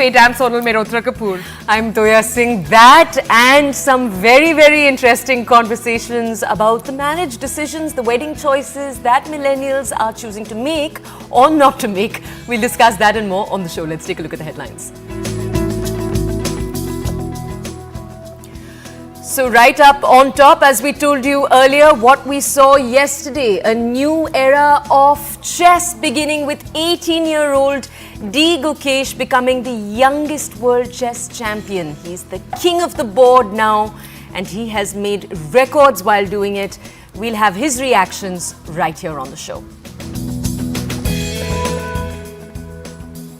I'm Sonal Mehrotra Kapoor. I'm Toya Singh. That and some very, very interesting conversations about the marriage decisions, the wedding choices that millennials are choosing to make or not to make. We'll discuss that and more on the show. Let's take a look at the headlines. So right up on top, as we told you earlier, what we saw yesterday, a new era of chess beginning with 18-year-old Decoded becoming the youngest world chess champion. He's the king of the board now and he has made records while doing it. We'll have his reactions right here on the show.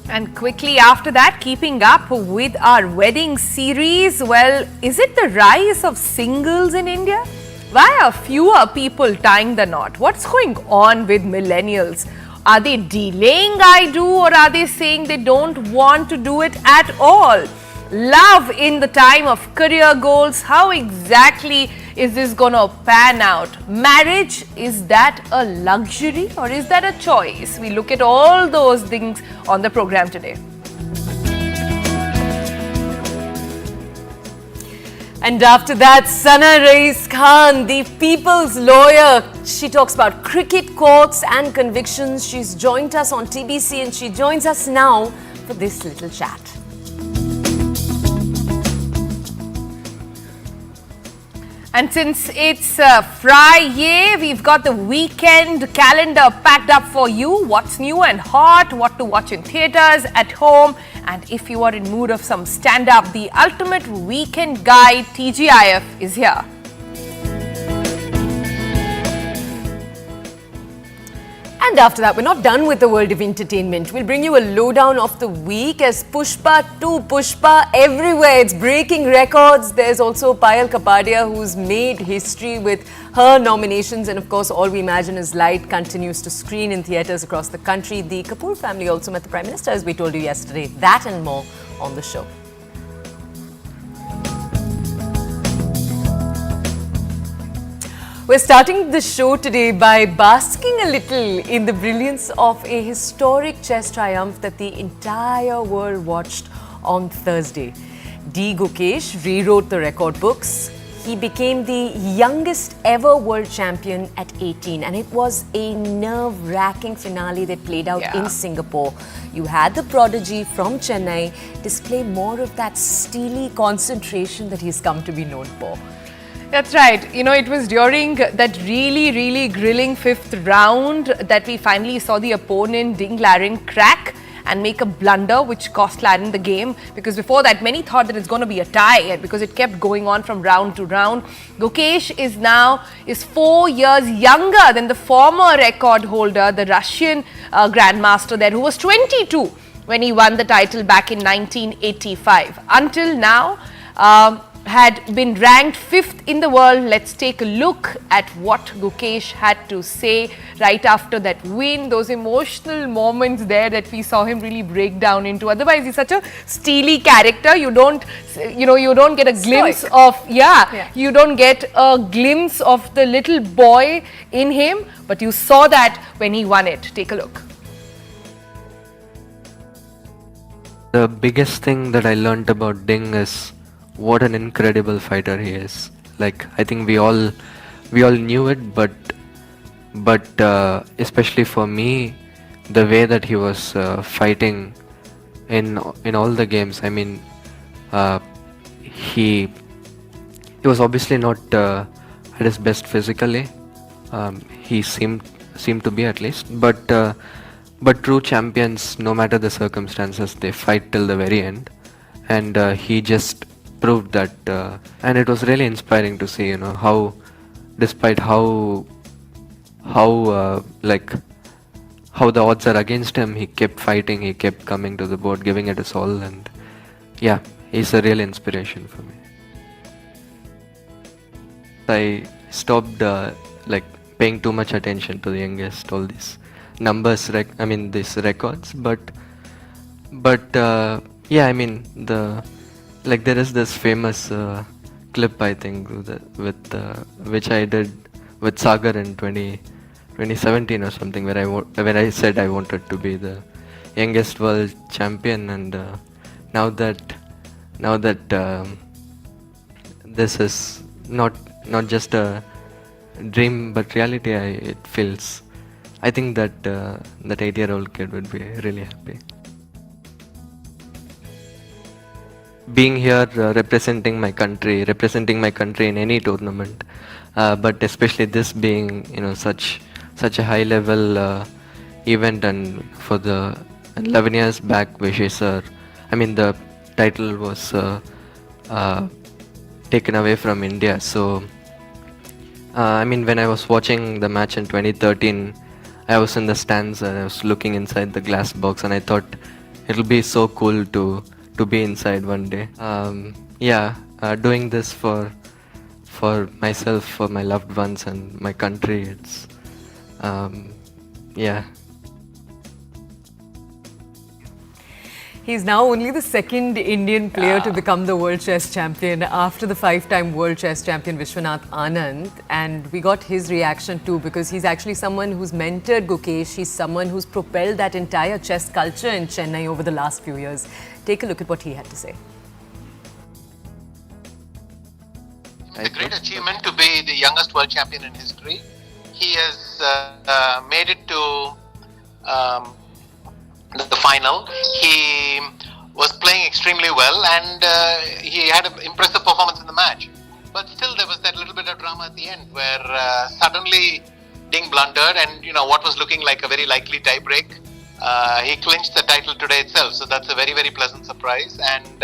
And quickly after that, keeping up with our wedding series, well, is it the rise of singles in India? Why are fewer people tying the knot? What's going on with millennials? Are they delaying I do, or are they saying they don't want to do it at all? Love in the time of career goals, how exactly is this going to pan out? Marriage, is that a luxury or is that a choice? We look at all those things on the program today. And after that, Raees Khan, the people's lawyer, she talks about cricket courts and convictions. She's joined us on TBC and she joins us now for this little chat. And since it's Friday, we've got the weekend calendar packed up for you. What's new and hot, what to watch in theatres, at home. And if you are in mood of some stand-up, the ultimate weekend guide, TGIF, is here. And after that, we're not done with the world of entertainment. We'll bring you a lowdown of the week as Pushpa 2, Pushpa everywhere. It's breaking records. There's also Payal Kapadia, who's made history with her nominations. And of course, All We Imagine Is Light continues to screen in theatres across the country. The Kapoor family also met the Prime Minister, as we told you yesterday. That and more on the show. We're starting the show today by basking a little in the brilliance of a historic chess triumph that the entire world watched on Thursday. Decoded rewrote the record books. He became the youngest ever world champion at 18, and it was a nerve-wracking finale that played out in Singapore. You had the prodigy from Chennai display more of that steely concentration that he's come to be known for. That's right. You know, it was during that really grilling fifth round that we finally saw the opponent Ding Laren crack and make a blunder which cost Laren the game, because before that many thought that it's going to be a tie because it kept going on from round to round. Decoded is 4 years younger than the former record holder, the Russian grandmaster there, who was 22 when he won the title back in 1985. Until now, had been ranked 5th in the world. Let's take a look at what Decoded had to say right after that win. Those emotional moments there that we saw him really break down into. Otherwise, he's such a steely character. You don't get a glimpse of, you don't get a glimpse of the little boy in him. But you saw that when he won it. Take a look. The biggest thing that I learned about Ding is what an incredible fighter he is. Like, I think we all knew it, but especially for me, the way that he was fighting in all the games. I mean, he was obviously not at his best physically. He seemed to be, at least, but true champions, no matter the circumstances, they fight till the very end, and he just proved that, and it was really inspiring to see, how, despite how the odds are against him, he kept fighting, he kept coming to the board, giving it his all, and yeah, he's a real inspiration for me. I stopped paying too much attention to the youngest, all these numbers, these records, but yeah, I mean, there is this famous clip, I think, which I did with Sagar in 2017 or something, where I said I wanted to be the youngest world champion, and now that this is not just a dream but reality, I think that that 8-year-old kid would be really happy. Being here, representing my country in any tournament, but especially this being, such a high level event, and for the 11 years back, Vishay sir, I mean the title was taken away from India. So I mean, when I was watching the match in 2013, I was in the stands and I was looking inside the glass box, and I thought it'll be so cool to be inside one day. Doing this for myself, for my loved ones, and my country. It's yeah. He's now only the second Indian player to become the World Chess Champion after the 5-time World Chess Champion Vishwanath Anand. And we got his reaction too, because he's actually someone who's mentored Gukesh. He's someone who's propelled that entire chess culture in Chennai over the last few years. Take a look at what he had to say. It's a great achievement to be the youngest world champion in history. He has made it to the final. He was playing extremely well, and he had an impressive performance in the match. But still, there was that little bit of drama at the end where suddenly Ding blundered, and what was looking like a very likely tie break, he clinched the title today itself. So that's a very, very pleasant surprise, and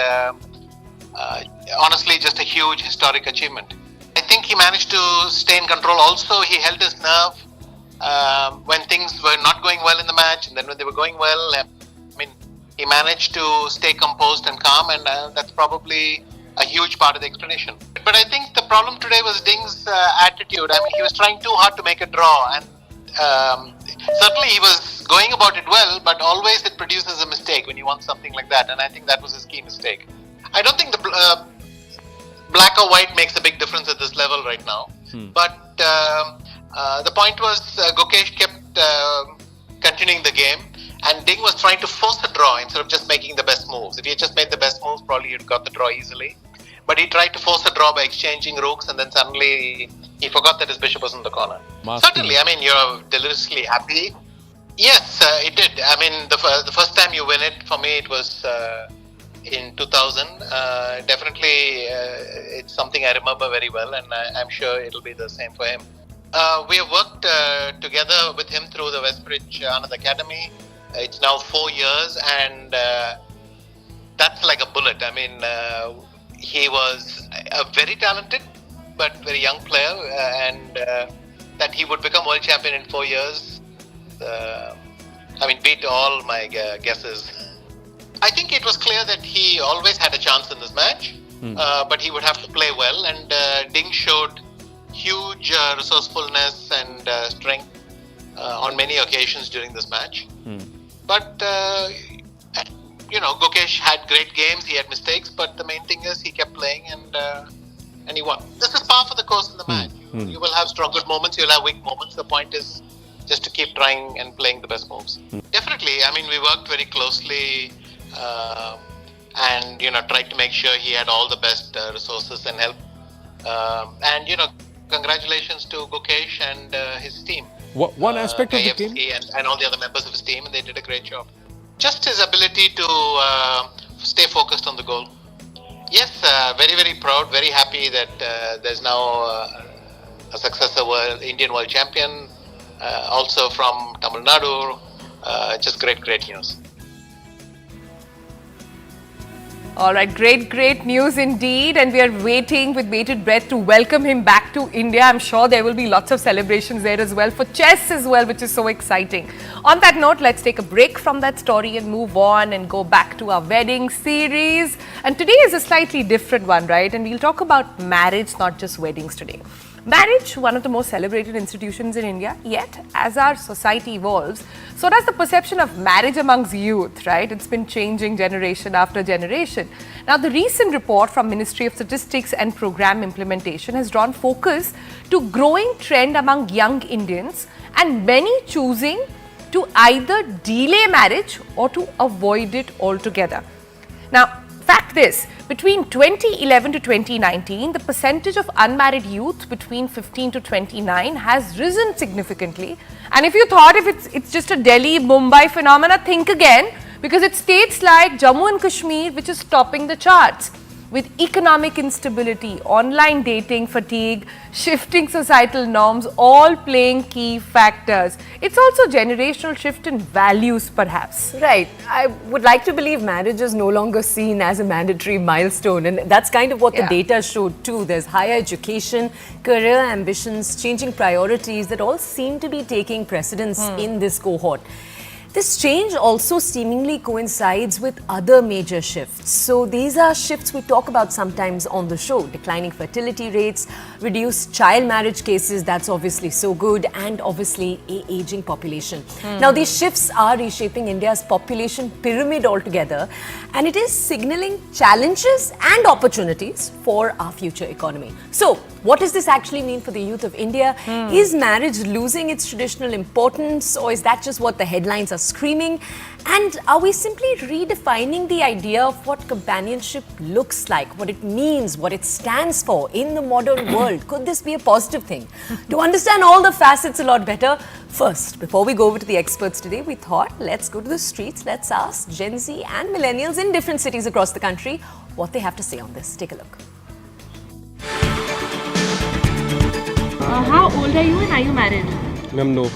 honestly, just a huge historic achievement. I think he managed to stay in control. Also, he held his nerve when things were not going well in the match, and then when they were going well, he managed to stay composed and calm, and that's probably a huge part of the explanation. But I think the problem today was Ding's attitude. He was trying too hard to make a draw, and certainly he was going about it well, but always it produces a mistake when you want something like that, and I think that was his key mistake. I don't think the black or white makes a big difference at this level right now, but the point was Gukesh kept continuing the game, and Ding was trying to force a draw instead of just making the best moves. If he had just made the best moves, probably he'd got the draw easily. But he tried to force a draw by exchanging rooks, and then suddenly he forgot that his bishop was in the corner. Certainly, you're deliciously happy. Yes, it did. The first time you win it, for me, it was in 2000. Definitely, it's something I remember very well, and I'm sure it'll be the same for him. We have worked together with him through the Westbridge Anand Academy. It's now 4 years, and that's like a bullet. He was a very talented but very young player, and that he would become world champion in 4 years, beat all my guesses. I think it was clear that he always had a chance in this match, but he would have to play well, and Ding showed huge resourcefulness and strength on many occasions during this match. But Gukesh had great games. He had mistakes, but the main thing is he kept playing, and he won. This is par for the course in the match. You will have strong good moments, you'll have weak moments. The point is just to keep trying and playing the best moves. Definitely. We worked very closely and tried to make sure he had all the best resources and help. Congratulations to Gukesh and his team. One aspect of the game? And all the other members of his team, and they did a great job. Just his ability to stay focused on the goal. Yes, very, very proud, very happy that there's now a successor Indian world champion, also from Tamil Nadu. Just great news. All right, great news indeed, and we are waiting with bated breath to welcome him back to India. I'm sure there will be lots of celebrations there as well, for chess as well, which is so exciting. On that note, let's take a break from that story and move on and go back to our wedding series. And today is a slightly different one, right? And we'll talk about marriage, not just weddings today. Marriage, one of the most celebrated institutions in India, yet as our society evolves, so does the perception of marriage amongst youth, right? It's been changing generation after generation. Now, the recent report from Ministry of Statistics and Program Implementation has drawn focus to growing trend among young Indians, and many choosing to either delay marriage or to avoid it altogether. Now, fact this, between 2011 to 2019, the percentage of unmarried youth between 15 to 29 has risen significantly. And if you thought if it's just a Delhi, Mumbai phenomena, think again, because it's states like Jammu and Kashmir which is topping the charts. With economic instability, online dating fatigue, shifting societal norms all playing key factors. It's also generational shift in values perhaps. Right. I would like to believe marriage is no longer seen as a mandatory milestone, and that's kind of what the data showed too. There's higher education, career ambitions, changing priorities that all seem to be taking precedence in this cohort. This change also seemingly coincides with other major shifts. So these are shifts we talk about sometimes on the show. Declining fertility rates, reduced child marriage cases, that's obviously so good, and obviously an aging population. Now these shifts are reshaping India's population pyramid altogether, and it is signaling challenges and opportunities for our future economy. So what does this actually mean for the youth of India? Is marriage losing its traditional importance, or is that just what the headlines are screaming? And are we simply redefining the idea of what companionship looks like, what it means, what it stands for in the modern world? Could this be a positive thing? To understand all the facets a lot better, first, before we go over to the experts today, we thought let's go to the streets, let's ask Gen Z and millennials in different cities across the country what they have to say on this. Take a look. How old are you and are you married? Ma'am, no.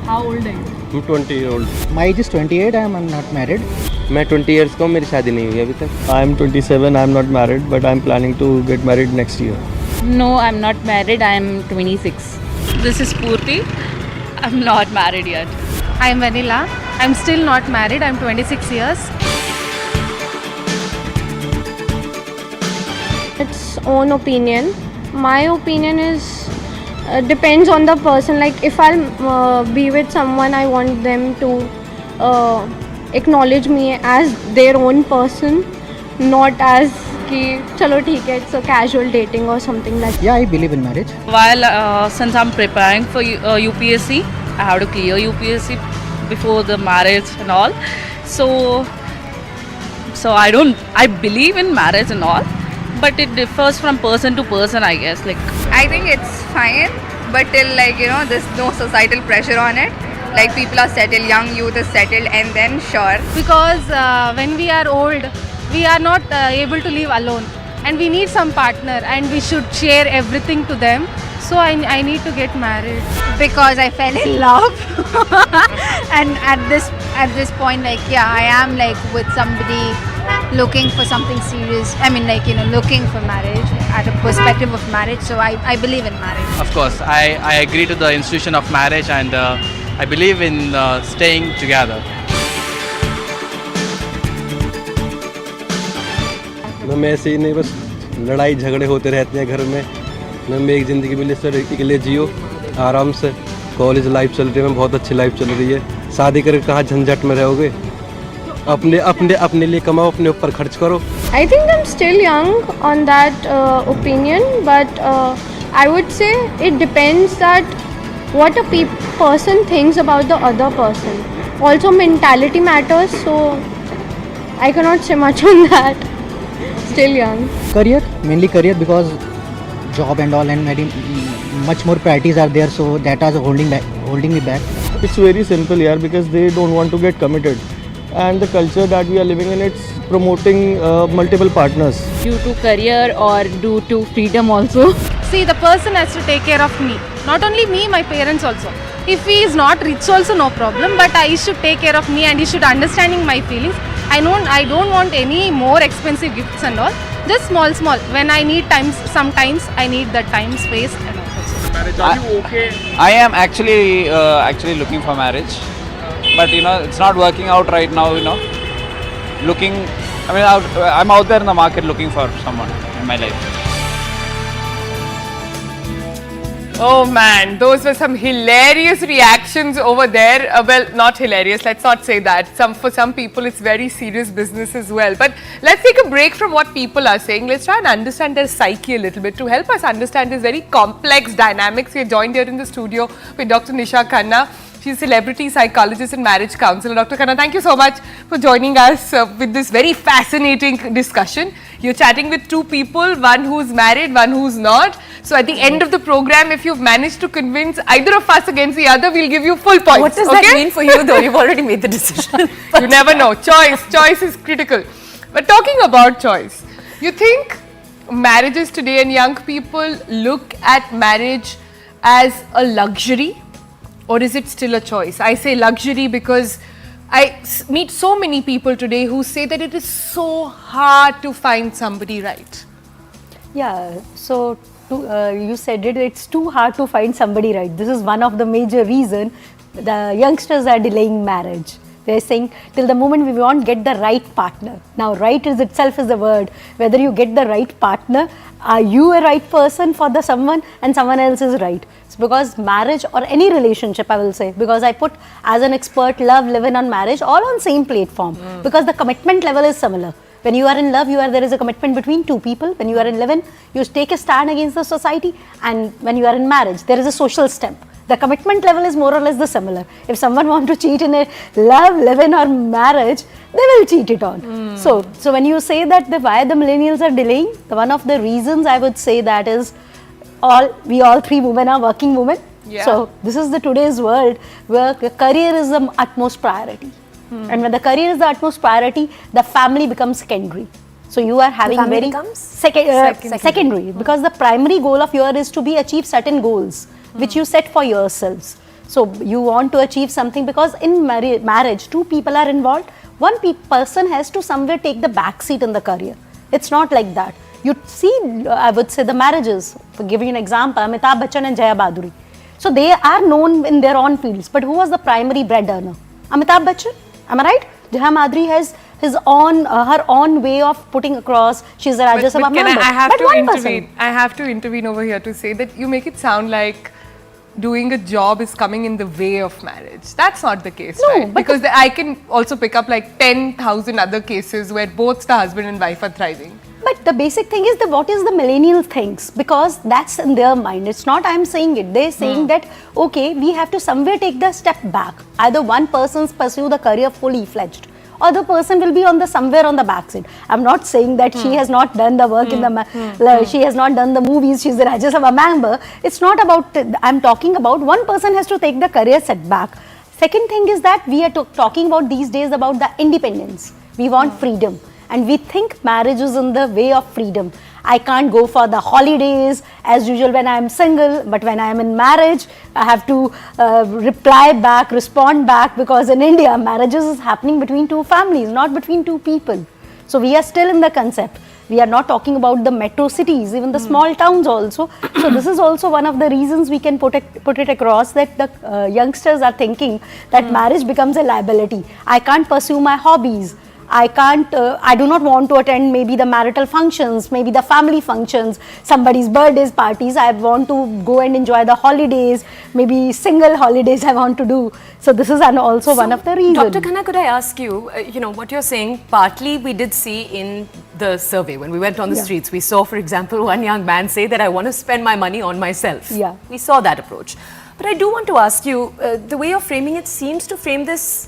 How old are you? I'm 20-year-old. My age is 28. I'm not married. मैं 20 years का हूँ, मेरी शादी नहीं हुई अभी तक. I'm 27. I'm not married, but I'm planning to get married next year. No, I'm not married. I'm 26. This is Purti. I'm not married yet. I'm Vanilla. I'm still not married. I'm 26 years. Its own opinion. My opinion is depends on the person. Like if I'll be with someone, I want them to acknowledge me as their own person, not as ki chalo theek hai, it's a casual dating or something like that. Yeah, I believe in marriage. While since I'm preparing for UPSC, I have to clear UPSC before the marriage and all. So I believe in marriage and all, but it differs from person to person, I guess. Like I think it's fine, but till there's no societal pressure on it. Like people are settled, young youth is settled, and then sure. Because when we are old, we are not able to live alone, and we need some partner, and we should share everything to them. So I need to get married Because I fell in love, and at this point, I am with somebody looking for something serious. I mean, looking for marriage at a perspective of marriage. So I believe in marriage. Of course, I agree to the institution of marriage, and I believe in staying together. Ma'am ऐसे ही नहीं, बस लड़ाई झगड़े होते रहते हैं घर में. मैम एक ज़िंदगी मिली सर, अकेले जियो आराम से. कॉलेज लाइफ चल रही है मैम, बहुत अच्छी लाइफ चल रही है. शादी करके कहाँ झंझट में रहोगे. अपने लिए कमाओ, अपने ऊपर खर्च करो. I think I'm still young on that opinion, but I would say it depends that what a person thinks about the other person. Also, mentality matters, so I cannot say much on that. Still young. Career, mainly career, because job and all and much more priorities are there, so that is holding me back. It's very simple here, because they don't want to get committed. And the culture that we are living in, it's promoting multiple partners. due to career or due to freedom also. See, the person has to take care of me. Not only me, my parents also. If he is not rich also, no problem, but he should take care of me and he should understanding my feelings. I don't want any more expensive gifts and all. Just small. When I need time, sometimes I need that time, space and all. Marriage, are you okay? I am actually looking for marriage, but it's not working out right now. I'm out there in the market looking for someone in my life. Oh man, those were some hilarious reactions over there. Well, not hilarious, let's not say that. For some people, it's very serious business as well. But let's take a break from what people are saying. Let's try and understand their psyche a little bit. To help us understand this very complex dynamics, we are joined here in the studio with Dr. Nisha Khanna. She's a celebrity psychologist and marriage counselor. Dr. Khanna, thank you so much for joining us with this very fascinating discussion. You're chatting with two people, one who's married, one who's not. So at the end of the program, if you've managed to convince either of us against the other, we'll give you full points. What does that mean for you though? You've already made the decision. You never know. Choice is critical. But talking about choice, you think marriages today and young people look at marriage as a luxury, or is it still a choice? I say luxury because I meet so many people today who say that it is so hard to find somebody right. Yeah, so you said it, it's too hard to find somebody right. This is one of the major reason the youngsters are delaying marriage. They're saying till the moment we won't get the right partner. Now right is itself is the word. Whether you get the right partner, are you a right person for the someone and someone else is right? It's because marriage or any relationship, I will say, because I put as an expert love, living on marriage all on same platform because the commitment level is similar. When you are in love, there is a commitment between two people. When you are in living, you take a stand against the society, and when you are in marriage, there is a social step. The commitment level is more or less the similar. If someone wants to cheat in a love, living or marriage, they will cheat it on. So when you say that why the millennials are delaying, one of the reasons I would say that is we all three women are working women. Yeah. So this is the today's world where career is the utmost priority. And when the career is the utmost priority, the family becomes secondary. So you are having secondary because the primary goal of yours is to achieve certain goals which you set for yourselves. So you want to achieve something because in marriage, two people are involved. One person has to somewhere take the back seat in the career. It's not like that. You see, I would say the marriages, for giving an example, Amitabh Bachchan and Jaya Baduri. So they are known in their own fields, but who was the primary bread earner? Amitabh Bachchan. Am I right? Jaya Madhuri has her own way of putting across. She's a Rajya Sabha member. I have to intervene over here to say that you make it sound like doing a job is coming in the way of marriage. That's not the case, right? Because I can also pick up like 10,000 other cases where both the husband and wife are thriving. But the basic thing is what is the millennial thinks, because that's in their mind. It's not I'm saying it. They're saying that, okay, we have to somewhere take the step back. Either one person's pursue the career fully fledged, or the person will be somewhere on the backside. I'm not saying that she has not done the work she has not done the movies, she's a Rajya Sabha member. It's not about, I'm talking about one person has to take the career setback. Second thing is that we are talking about these days about the independence. We want freedom. And we think marriage is in the way of freedom. I can't go for the holidays as usual when I am single, but when I am in marriage, I have to respond back, because in India, marriages is happening between two families, not between two people. So we are still in the concept. We are not talking about the metro cities, even the small towns also. So this is also one of the reasons we can put it across, that the youngsters are thinking that marriage becomes a liability. I can't pursue my hobbies. I do not want to attend maybe the marital functions, maybe the family functions, somebody's birthdays, parties. I want to go and enjoy the holidays, maybe single holidays I want to do. So this is also one of the reasons. Dr. Khanna, could I ask you, what you're saying, partly we did see in the survey, when we went on the streets, we saw, for example, one young man say that I want to spend my money on myself. Yeah. We saw that approach. But I do want to ask you, the way you're framing it seems to frame this,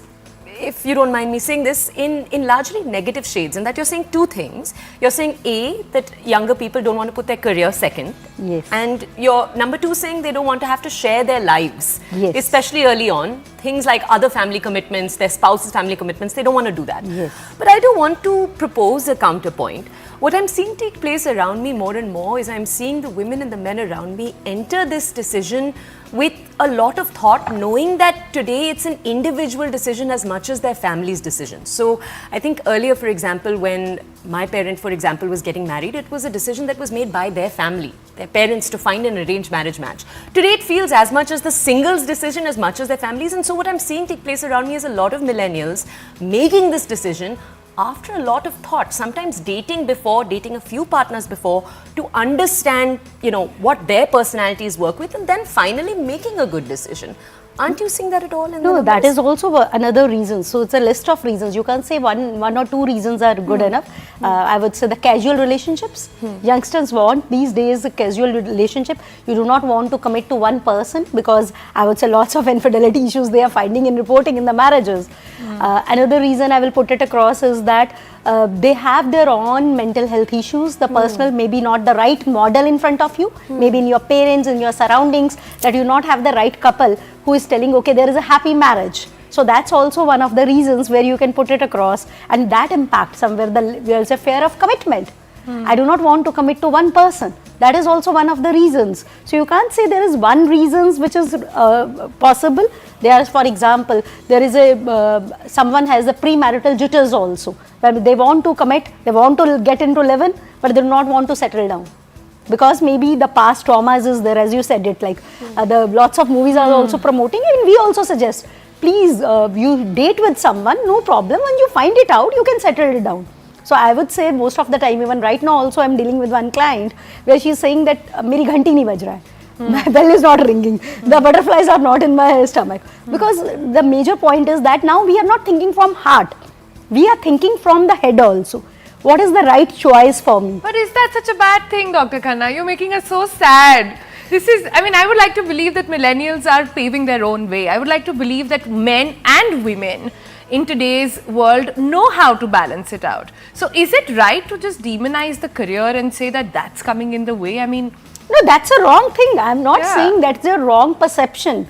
if you don't mind me saying this, in largely negative shades, and that you're saying two things. You're saying A, that younger people don't want to put their career second. Yes. And you're number two saying they don't want to have to share their lives. Yes. Especially early on. Things like other family commitments, their spouse's family commitments, they don't want to do that. Yes. But I do want to propose a counterpoint. What I'm seeing take place around me more and more is I'm seeing the women and the men around me enter this decision with a lot of thought, knowing that today it's an individual decision as much as their family's decision. So I think earlier, for example, when my parent, for example, was getting married, it was a decision that was made by their family, their parents, to find an arranged marriage match. Today it feels as much as the single's decision as much as their families. And so what I'm seeing take place around me is a lot of millennials making this decision after a lot of thought, sometimes dating a few partners before, to understand, what their personalities work with, and then finally making a good decision. Aren't you seeing that at all in the No, numbers? that is also another reason. So it's a list of reasons. You can't say one or two reasons are good enough. I would say the casual relationships. Youngsters want these days a casual relationship. You do not want to commit to one person because I would say lots of infidelity issues they are finding and reporting in the marriages. Another reason I will put it across is that they have their own mental health issues. The personal maybe not the right model in front of you, maybe in your parents, in your surroundings, that you not have the right couple who is telling, okay, there is a happy marriage. So that's also one of the reasons where you can put it across, and that impacts somewhere there's a fear of commitment. I do not want to commit to one person. That is also one of the reasons. So you can't say there is one reasons which is possible. There is, for example, there is a someone has a premarital jitters also, where they want to commit, they want to get into live-in, but they do not want to settle down. Because maybe the past traumas is there, as you said it, like the lots of movies are also promoting, and we also suggest, please, you date with someone, no problem, when you find it out, you can settle it down. So I would say most of the time, even right now also I'm dealing with one client where she's saying that meri ghanti nahi baj raha hai. My bell is not ringing, the butterflies are not in my stomach. Because the major point is that now we are not thinking from heart, we are thinking from the head also. What is the right choice for me? But is that such a bad thing, Dr. Khanna? You're making us so sad. This is, I mean, I would like to believe that millennials are paving their own way. I would like to believe that men and women in today's world know how to balance it out. So is it right to just demonize the career and say that that's coming in the way? I mean, no, that's a wrong thing. I'm not saying that's a wrong perception.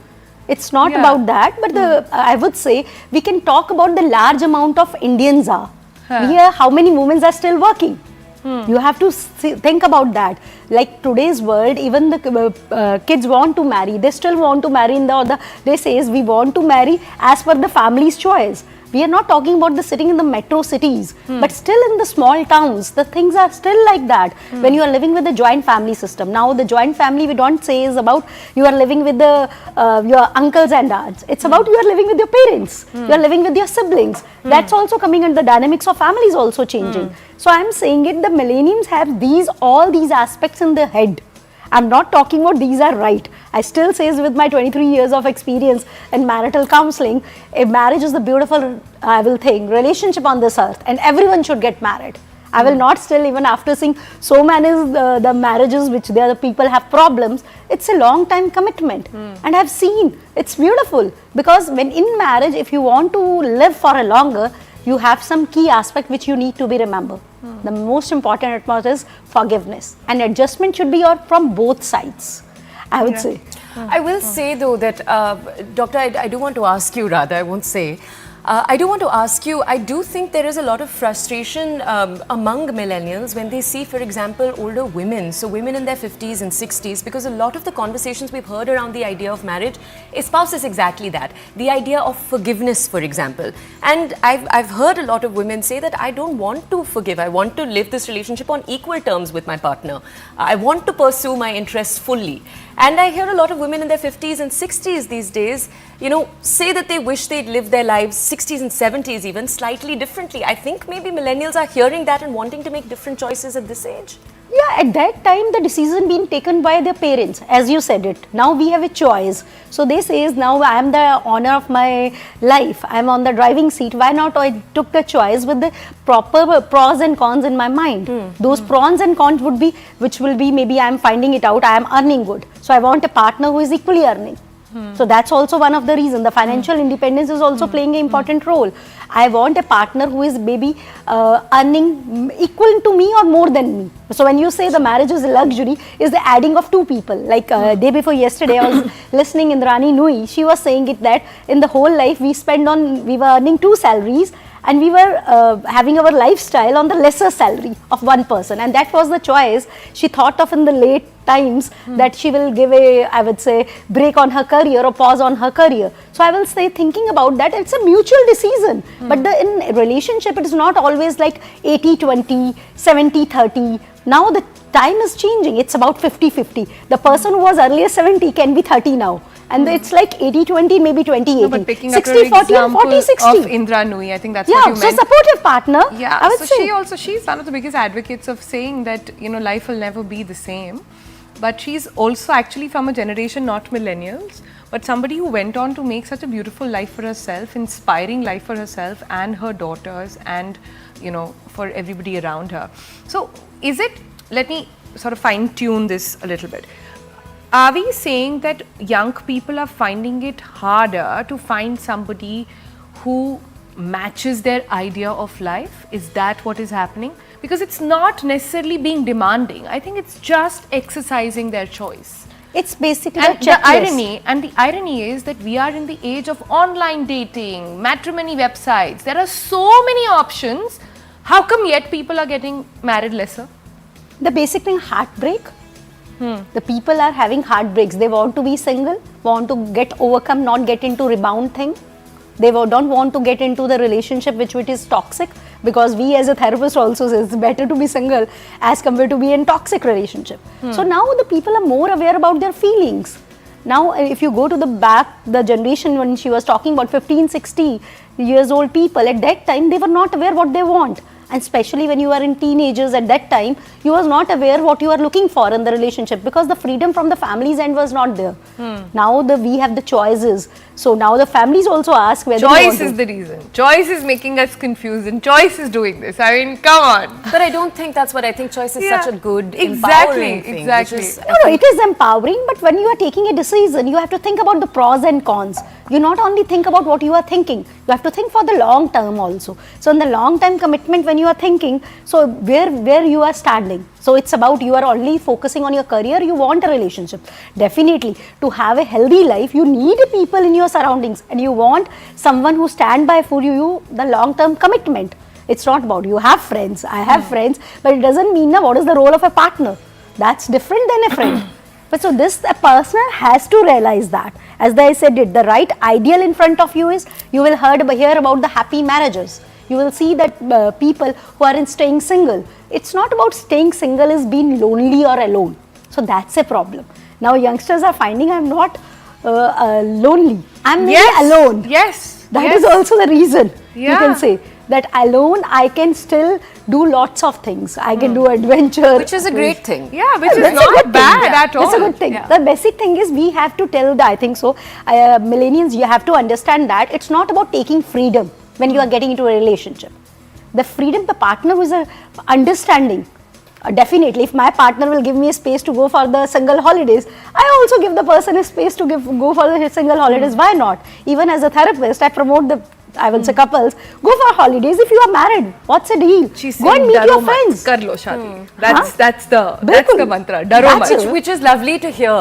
It's not about that, but I would say we can talk about the large amount of Indians are. Here, how many women are still working? You have to think about that. Like today's world, even the kids want to marry. They still want to marry in they says we want to marry as per the family's choice. We are not talking about the sitting in the metro cities, but still in the small towns, the things are still like that. When you are living with the joint family system. Now the joint family we don't say is about you are living with the your uncles and aunts. It's about you are living with your parents. You are living with your siblings. That's also coming, and the dynamics of families also changing. So I'm saying it, the millennials have all these aspects in their head. I'm not talking about these are right. I still say with my 23 years of experience in marital counseling, a marriage is the beautiful, I will think, relationship on this earth, and everyone should get married. I will not still, even after seeing so many the marriages which the other people have problems, it's a long time commitment. And I've seen, it's beautiful, because when in marriage, if you want to live for a longer, you have some key aspect which you need to be remember. The most important part is forgiveness, and adjustment should be from both sides, I would say. I will say though that, Doctor, I do want to ask you, rather, I won't say. I do want to ask you, I do think there is a lot of frustration among millennials when they see, for example, older women, so women in their 50s and 60s, because a lot of the conversations we've heard around the idea of marriage espouses exactly that, the idea of forgiveness, for example. And I've heard a lot of women say that I don't want to forgive, I want to live this relationship on equal terms with my partner. I want to pursue my interests fully. And I hear a lot of women in their 50s and 60s these days, you know, say that they wish they'd lived their lives, 60s and 70s even, slightly differently. I think maybe millennials are hearing that and wanting to make different choices at this age. Yeah, at that time the decision being taken by their parents, as you said it. Now we have a choice. So they say, now I am the owner of my life, I am on the driving seat. Why not I took the choice with the proper pros and cons in my mind. Those pros and cons would be, which will be maybe I am finding it out, I am earning good. So I want a partner who is equally earning. So that's also one of the reasons. The financial independence is also playing an important role. I want a partner who is maybe earning equal to me or more than me. So when you say the marriage is a luxury, is the adding of two people. Like day before yesterday, I was listening Indrani Nui. She was saying it that in the whole life we were earning two salaries, and we were having our lifestyle on the lesser salary of one person, and that was the choice she thought of in the late times, that she will give I would say, break on her career or pause on her career. So I will say, thinking about that, it's a mutual decision. But in a relationship, it is not always like 80-20, 70-30. Now the time is changing. It's about 50-50. The person who was earlier 70 can be 30 now. And it's like 80-20, maybe 20-80. No, but picking 60-40 up your and 40-60. of Indra Nui, I think that's what you So meant. supportive partner. Yeah, I would so say. she's one of the biggest advocates of saying that, you know, life will never be the same. But she's also actually from a generation, not millennials, but somebody who went on to make such a beautiful life for herself, inspiring life for herself and her daughters, and for everybody around her. So is it, let me sort of fine tune this a little bit. Are we saying that young people are finding it harder to find somebody who matches their idea of life? Is that what is happening? Because it's not necessarily being demanding. I think it's just exercising their choice. It's basically And a checklist. the irony is that we are in the age of online dating, matrimony websites. There are so many options. How come yet people are getting married lesser? The basic thing, heartbreak. The people are having heartbreaks. They want to be single, want to get overcome, not get into rebound thing. They don't want to get into the relationship which is toxic, because we as a therapist also says it's better to be single as compared to be in toxic relationship. So now the people are more aware about their feelings. Now if you go to the generation when she was talking about 15, 60 years old people, at that time they were not aware what they want. And especially when you are in teenagers at that time, you was not aware what you are looking for in the relationship, because the freedom from the family's end was not there. Now we have the choices. So now the families also ask whether Choice is the reason. Choice is making us confused, and choice is doing this. I mean, come on. But I don't think that's what I think. Choice is such a good, Exactly, empowering thing. exactly. Which is, No, it is empowering, but when you are taking a decision, you have to think about the pros and cons. You not only think about what you are thinking, you have to think for the long term also. So in the long term commitment, when you are thinking, so where you are standing. So it's about, you are only focusing on your career, you want a relationship. Definitely, to have a healthy life, you need people in your surroundings, and you want someone who stand by for you, the long term commitment. It's not about, you have friends, I have friends, but it doesn't mean what is the role of a partner. That's different than a friend. But so a person has to realize that. As I said, the right ideal in front of you is, you will hear about the happy marriages. You will see that people who are staying single, it's not about staying single is being lonely or alone. So that's a problem. Now youngsters are finding, I'm not lonely, I'm maybe alone. Yes. That is also the reason. You Yeah. can say that alone I can still do lots of things. I can do adventure. which is a great thing. Yeah, which is That's a not good thing. bad at all. That's a good thing. Yeah. The basic thing is, we have to tell I think so, millennials, you have to understand that it's not about taking freedom when you are getting into a relationship. The freedom, the partner is a understanding. Definitely, if my partner will give me a space to go for the single holidays, I also give the person a space to go for the single holidays. Why not? Even as a therapist, I promote I will say couples, go for holidays if you are married. What's the deal? Go and meet your friends. Kar lo shaadi. That's the mantra. Daro That's mat. it. Which is lovely to hear.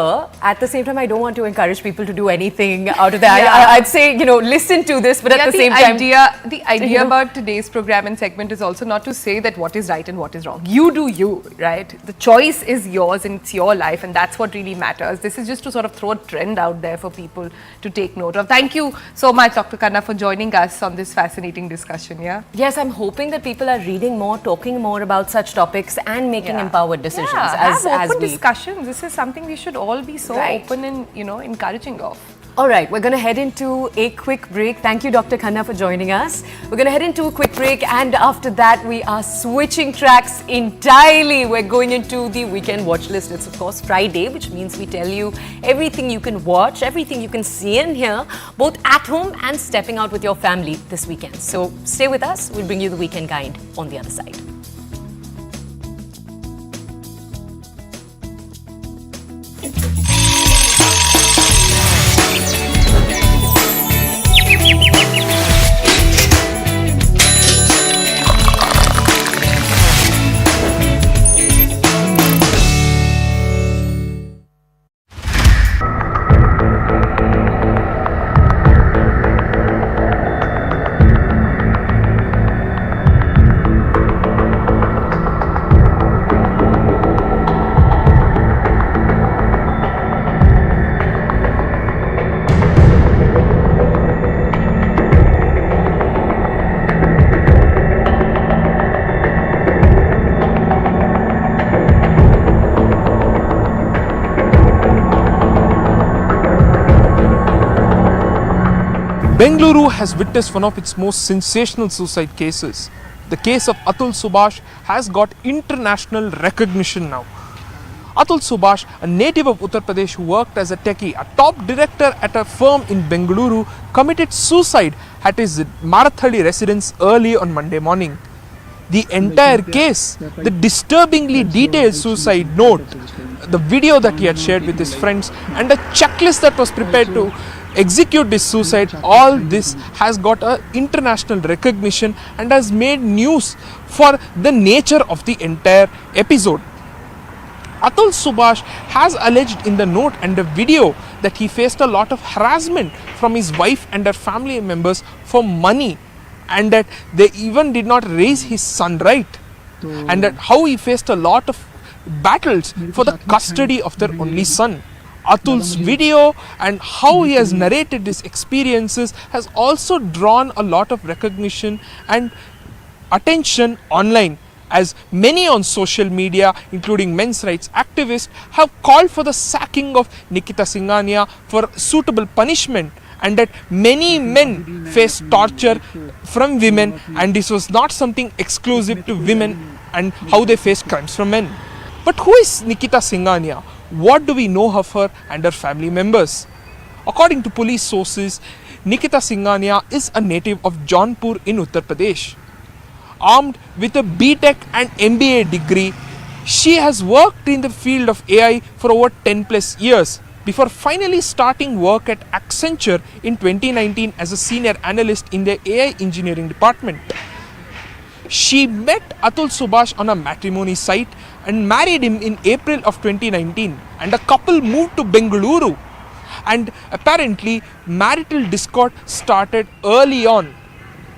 At the same time, I don't want to encourage people to do anything out of that. I'd say, listen to this, but at the same time, the idea about today's program and segment is also not to say that what is right and what is wrong. You do you, right? The choice is yours and it's your life, and that's what really matters. This is just to sort of throw a trend out there for people to take note of. Thank you so much, Dr. Khanna, for joining us on this fascinating discussion. yes, I'm hoping that people are reading more, talking more about such topics, and making empowered decisions. Have as open we discussions. This is something we should all be so Right. open and encouraging of. All right, we're going to head into a quick break. Thank you, Dr. Khanna, for joining us. We're going to head into a quick break, and after that, we are switching tracks entirely. We're going into the weekend watch list. It's, of course, Friday, which means we tell you everything you can watch, everything you can see and hear, both at home and stepping out with your family this weekend. So stay with us. We'll bring you the weekend guide on the other side. Bengaluru has witnessed one of its most sensational suicide cases. The case of Atul Subhash has got international recognition now. Atul Subhash, a native of Uttar Pradesh who worked as a techie, a top director at a firm in Bengaluru, committed suicide at his Marathali residence early on Monday morning. The entire case, the disturbingly detailed suicide note, the video that he had shared with his friends, and the checklist that was prepared to execute this suicide, all this has got a international recognition and has made news for the nature of the entire episode. Atul Subhash has alleged in the note and the video that he faced a lot of harassment from his wife and her family members for money, and that they even did not raise his son right, and that how he faced a lot of battles for the custody of their only son. Atul's video and how he has narrated his experiences has also drawn a lot of recognition and attention online, as many on social media, including men's rights activists, have called for the sacking of Nikita Singhania for suitable punishment, and that many men face torture from women, and this was not something exclusive to women and how they face crimes from men. But who is Nikita Singhania? What do we know of her and her family members? According to police sources, Nikita Singhania is a native of Jaunpur in Uttar Pradesh. Armed with a BTech and MBA degree, she has worked in the field of AI for over 10 plus years before finally starting work at Accenture in 2019 as a senior analyst in their AI engineering department. She met Atul Subhash on a matrimony site and married him in April of 2019, and the couple moved to Bengaluru, and apparently marital discord started early on,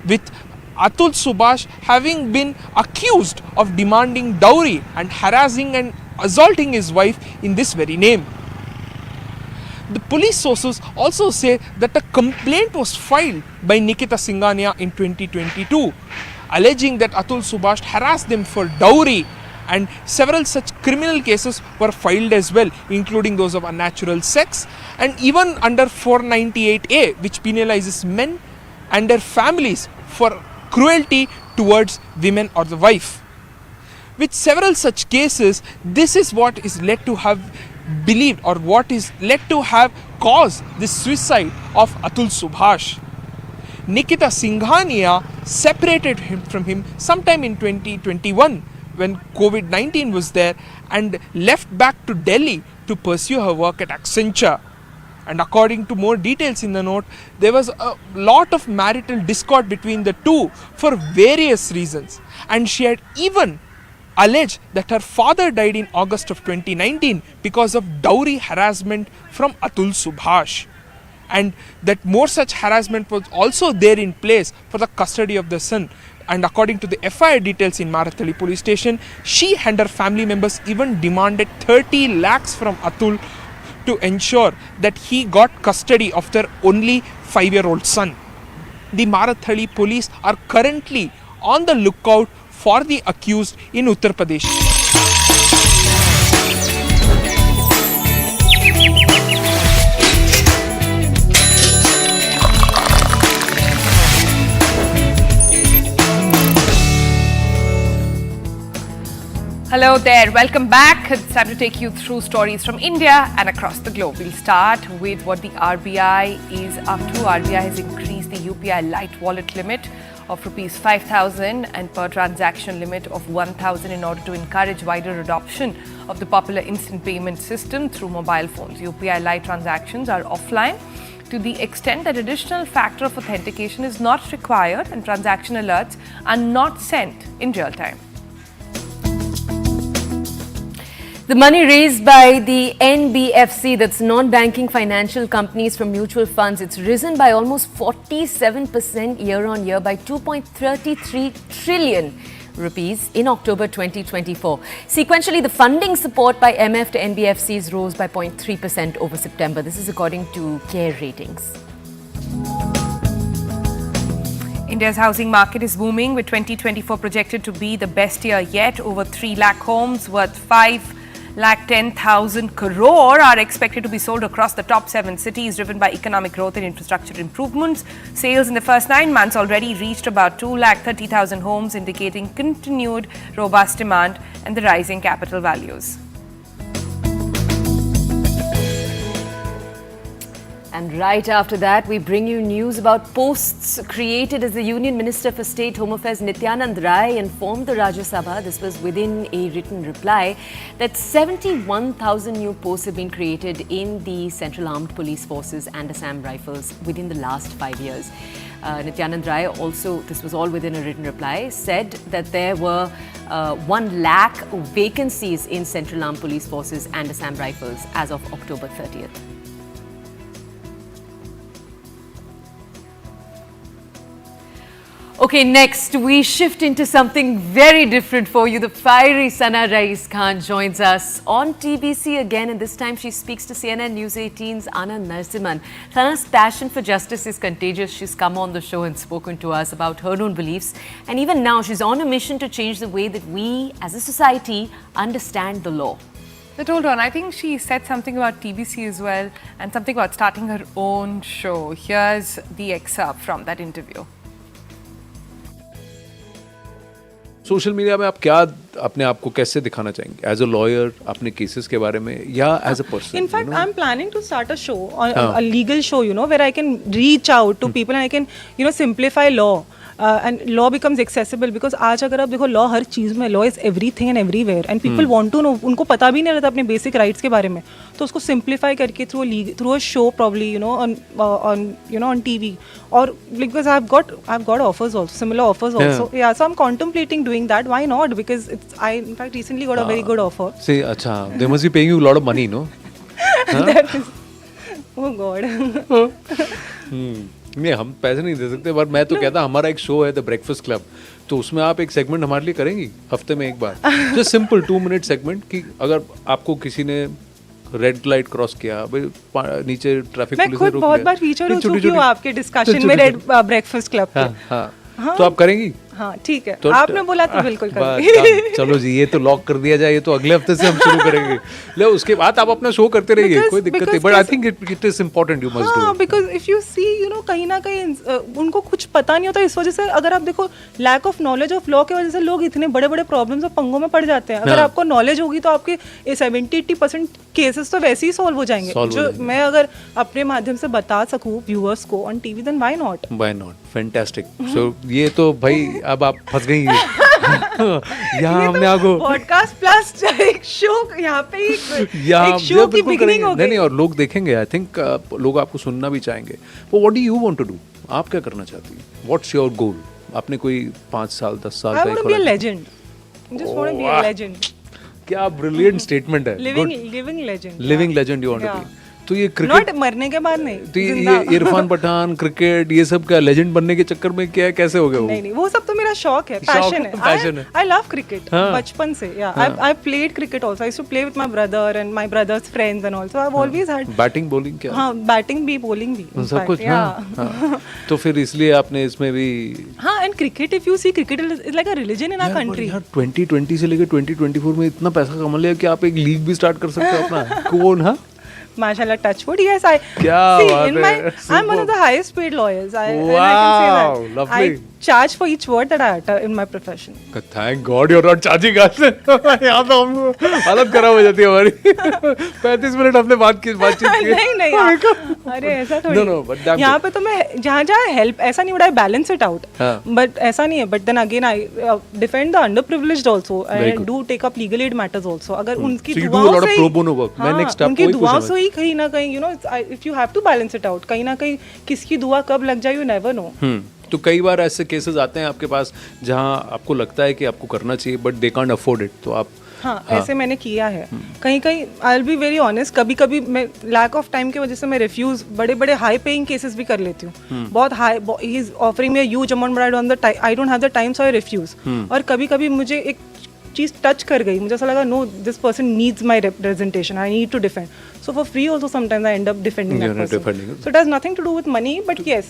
with Atul Subhash having been accused of demanding dowry and harassing and assaulting his wife in this very name. The police sources also say that a complaint was filed by Nikita Singhania in 2022, alleging that Atul Subhash harassed them for dowry, and several such criminal cases were filed as well, including those of unnatural sex, and even under 498A, which penalizes men and their families for cruelty towards women or the wife. With several such cases, this is what is led to have believed, or what is led to have caused the suicide of Atul Subhash. Nikita Singhania separated from him sometime in 2021 when COVID-19 was there, and left back to Delhi to pursue her work at Accenture. And according to more details in the note, there was a lot of marital discord between the two for various reasons, and she had even alleged that her father died in August of 2019 because of dowry harassment from Atul Subhash, and that more such harassment was also there in place for the custody of the son. And according to the FIR details in Marathali police station, she and her family members even demanded 30 lakhs from Atul to ensure that he got custody of their only 5-year-old son. The Marathali police are currently on the lookout for the accused in Uttar Pradesh. Hello there, welcome back. It's time to take you through stories from India and across the globe. We'll start with what the RBI is up to. RBI has increased the UPI Lite wallet limit of rupees 5,000 and per transaction limit of 1,000 in order to encourage wider adoption of the popular instant payment system through mobile phones. UPI Lite transactions are offline to the extent that additional factor of authentication is not required, and transaction alerts are not sent in real time. The money raised by the NBFC, that's non-banking financial companies from mutual funds, it's risen by almost 47% year-on-year by 2.33 trillion rupees in October 2024. Sequentially, the funding support by MF to NBFCs rose by 0.3% over September. This is according to CARE ratings. India's housing market is booming, with 2024 projected to be the best year yet. Over 3 lakh homes worth 5,10,000 crore are expected to be sold across the top 7 cities, driven by economic growth and infrastructure improvements. Sales in the first 9 months already reached about 2,30,000 homes, indicating continued robust demand and the rising capital values. And right after that, we bring you news about posts created as the Union Minister for State Home Affairs Nityanand Rai informed the Rajya Sabha, this was within a written reply, that 71,000 new posts have been created in the Central Armed Police Forces and Assam Rifles within the last 5 years. Nityanand Rai also, this was all within a written reply, said that there were 1 lakh vacancies in Central Armed Police Forces and Assam Rifles as of October 30th. Okay, next we shift into something very different for you. The fiery Sana Raees Khan joins us on TBC again, and this time she speaks to CNN News 18's Anand Narasimhan. Sana's passion for justice is contagious. She's come on the show and spoken to us about her own beliefs, and even now she's on a mission to change the way that we as a society understand the law. But hold on, I think she said something about TBC as well and something about starting her own show. Here's the excerpt from that interview. Social media में आप क्या अपने आप को कैसे दिखाना चाहेंगे as a lawyer अपने केसेस के बारे में या as a person in fact I'm planning to start a show a legal show where I can reach out to people and I can simplify law and law becomes accessible because आज अगर आप देखो law हर चीज़ में law is everything and everywhere and people want to know उनको पता भी नहीं रहता अपने basic rights के बारे में तो उसको simplify करके through a show probably on TV or because I've got offers also similar offers also yeah so I'm contemplating doing that why not because I in fact recently got a very good offer see अच्छा they must be paying you a lot of money no that is oh god नहीं हम पैसे नहीं दे सकते पर मैं तो कहता हमारा एक शो है द ब्रेकफास्ट क्लब तो उसमें आप एक सेगमेंट हमारे लिए करेंगी हफ्ते में एक बार जस्ट सिंपल 2 मिनट सेगमेंट कि अगर आपको किसी ने रेड लाइट क्रॉस किया नीचे ट्रैफिक पुलिस ने रोक लिया मैं खुद बहुत बार फीचर हो चुकी हूं आपके डिस्कशन में रेड ब्रेकफास्ट क्लब हाँ तो आप करेंगी हाँ ठीक है तो आपने बोला तो बिल्कुल करेंगे चलो जी ये तो लॉक कर दिया जाए ये तो अगले हफ्ते से हम शुरू करेंगे ले उसके बाद आप अपना शो करते रहिए कोई दिक्कत नहीं but I think it is important you must do because if you see कहीं ना कहीं उनको कुछ पता नहीं होता इस वजह से अगर आप देखो lack of knowledge of law की वजह से लोग इतने बड़े बड़े प्रॉब्लम्स और पंगों में पड़ जाते हैं अगर आपको नॉलेज होगी तो आपके 70-80% केसेस तो वैसे ही सॉल्व हो जाएंगे जो मैं अगर अपने माध्यम से बता सकूं व्यूअर्स को on TV then why not fantastic so ये तो भाई अब आप फंस गई यहाँ हमने आपको पॉडकास्ट प्लस एक शो यहाँ पे एक शो की बिगिनिंग हो गई नहीं और लोग देखेंगे आई थिंक लोग आपको सुनना भी चाहेंगे वो what do you want to do आप क्या करना चाहती हैं व्हाट्स योर गोल आपने कोई 5 साल 10 साल I want to be a legend just want to be a legend क्या ब्रिलियंट स्टेटमेंट है living legend you want to be तो ये क्रिकेट नॉट मरने के बाद नहीं तो ये इरफान पठान क्रिकेट ये सब का लेजेंड बनने के चक्कर में क्या कैसे हो गया वो नहीं वो सब तो मेरा शौक है पैशन है आई लव क्रिकेट बचपन से I played cricket also I used to play with my brother and my brothers friends and also I have always had batting bowling क्या हां बैटिंग भी बॉलिंग भी सब कुछ तो फिर इसलिए आपने इसमें भी हां and cricket if you see cricket is like a religion in our country यार 2020 से लेकर 2024 में इतना पैसा कमा लिया कि आप एक लीग भी स्टार्ट कर सकते हो अपना कौन हां Mashallah, touch wood. Yes, I'm one of the highest paid lawyers. And I can say that. Lovely. I charge for each word that I utter in my profession. Thank God you're not charging us. यहाँ तो हम हालत खराब हो जाती है हमारी 35 minute हमने बातचीत की नहीं अरे ऐसा थोड़ी यहाँ पे तो मैं जहाँ हेल्प ऐसा नहीं उड़ा बैलेंस इट आउट बट ऐसा नहीं है but then again I defend the underprivileged also and do take up legal aid matters also अगर उनकी दुआओं से ही कहीं ना कहीं if you have to balance it out कहीं ना कहीं किसकी दुआ कब लग जाए यू नेवर नो तो कई बार ऐसे केसेस आते हैं आपके पास जहां आपको लगता है कि आपको करना चाहिए but they can't afford it तो आप ऐसे मैंने किया है कहीं I will be very honest कभी कभी मैं लैक ऑफ टाइम की वजह से मैं रिफ्यूज बड़े हाई पेइंग केसेस भी कर लेती हूँ बहुत हाई ही is offering me a huge amount but I don't have the time so I refuse और कभी कभी मुझे एक चीज टच कर गई मुझे ऐसा लगा no this person needs my representation I need to defend so for free also sometimes I end up defending that person so it has nothing to do with money but yes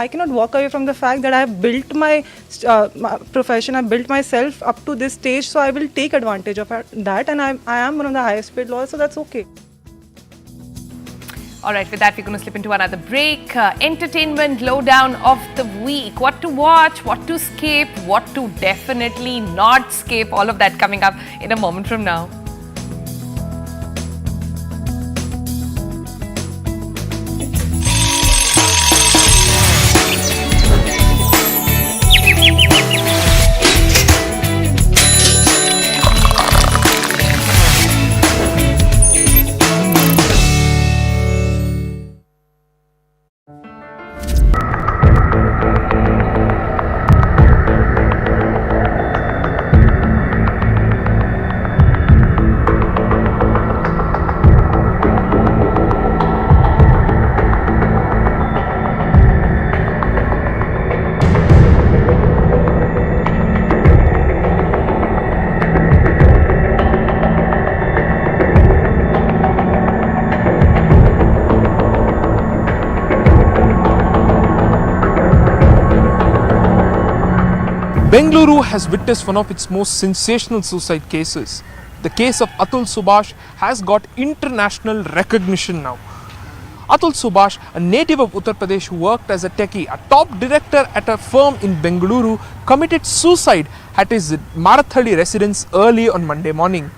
I cannot walk away from the fact that I have built my profession I built myself up to this stage so I will take advantage of that and I am one of the highest paid lawyers so that's okay. All right, with that, we're going to slip into another break. Entertainment lowdown of the week. What to watch, what to skip, what to definitely not skip. All of that coming up in a moment from now. Bengaluru has witnessed one of its most sensational suicide cases. The case of Atul Subhash has got international recognition now. Atul Subhash, a native of Uttar Pradesh who worked as a techie, a top director at a firm in Bengaluru, committed suicide at his Marathali residence early on Monday morning.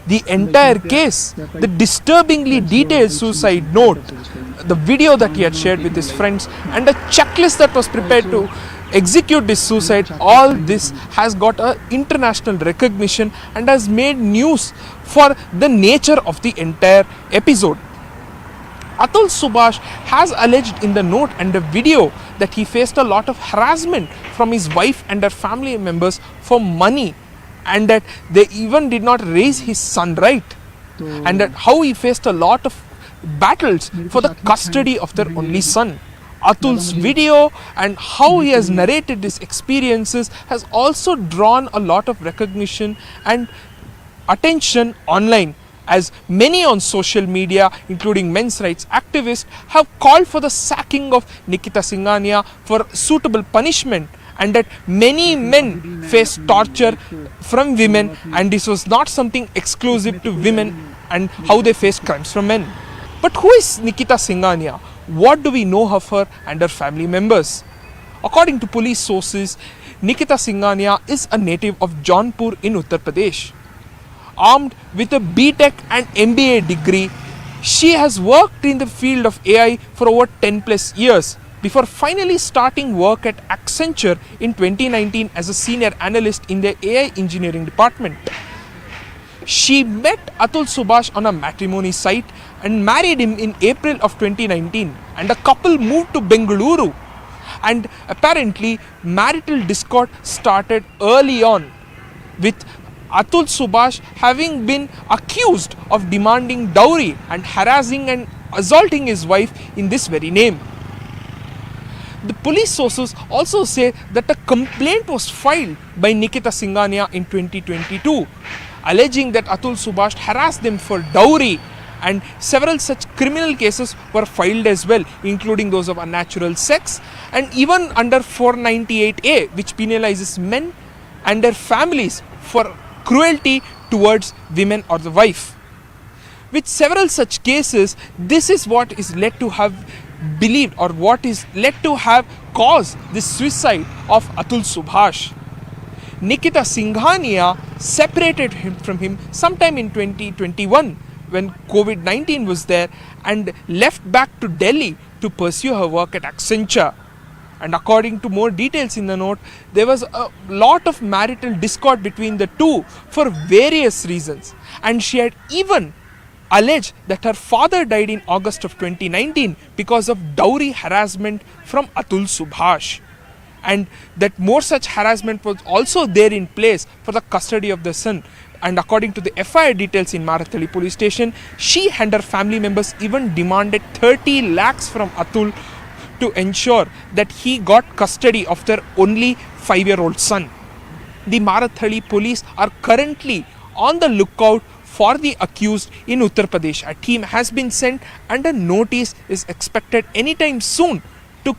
The entire case, the disturbingly detailed suicide note, the video that he had shared with his friends, and a checklist that was prepared to execute this suicide, all this has got a international recognition and has made news for the nature of the entire episode. Atul Subhash has alleged in the note and the video that he faced a lot of harassment from his wife and her family members for money, and that they even did not raise his son right, and that how he faced a lot of battles for the custody of their only son. Atul's video and how he has narrated his experiences has also drawn a lot of recognition and attention online, as many on social media, including men's rights activists, have called for the sacking of Nikita Singhania for suitable punishment, and that many men face torture from women, and this was not something exclusive to women and how they face crimes from men. But who is Nikita Singhania? What do we know of her and her family members? According to police sources, Nikita Singhania is a native of Jaunpur in Uttar Pradesh. Armed with a BTech and MBA degree, she has worked in the field of AI for over 10 plus years before finally starting work at Accenture in 2019 as a senior analyst in the AI engineering department. She met Atul Subhash on a matrimony site and married him in April of 2019, and the couple moved to Bengaluru, and apparently marital discord started early on, with Atul Subhash having been accused of demanding dowry and harassing and assaulting his wife in this very name. The police sources also say that a complaint was filed by Nikita Singhania in 2022, alleging that Atul Subhash harassed them for dowry, and several such criminal cases were filed as well, including those of unnatural sex, and even under 498A, which penalizes men and their families for cruelty towards women or the wife. With several such cases, this is what is led to have believed, or what is led to have caused the suicide of Atul Subhash. Nikita Singhania separated from him sometime in 2021 when COVID-19 was there, and left back to Delhi to pursue her work at Accenture. And according to more details in the note, there was a lot of marital discord between the two for various reasons, and she had even alleged that her father died in August of 2019 because of dowry harassment from Atul Subhash, and that more such harassment was also there in place for the custody of the son. And according to the FIR details in Marathali police station, she and her family members even demanded 30 lakhs from Atul to ensure that he got custody of their only 5-year-old son. The Marathali police are currently on the lookout for the accused in Uttar Pradesh. A team has been sent and a notice is expected anytime soon to...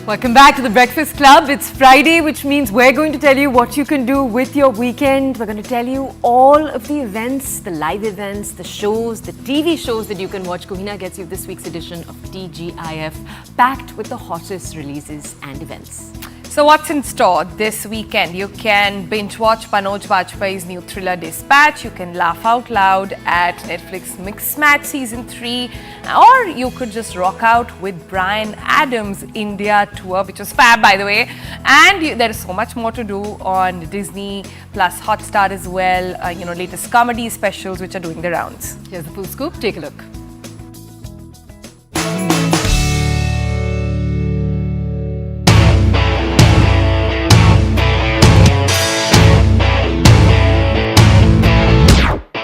Welcome back to the Breakfast Club. It's Friday, which means we're going to tell you what you can do with your weekend. We're going to tell you all of the events, the live events, the shows, the TV shows that you can watch. Kohina gets you this week's edition of TGIF, packed with the hottest releases and events. So what's in store this weekend? You can binge watch Manoj Bajpayee's new thriller Dispatch. You can laugh out loud at Netflix Mix Match Season 3. Or you could just rock out with Bryan Adams' India tour, which was fab, by the way. And there is so much more to do on Disney plus Hotstar as well. Latest comedy specials which are doing the rounds. Here's the full scoop. Take a look.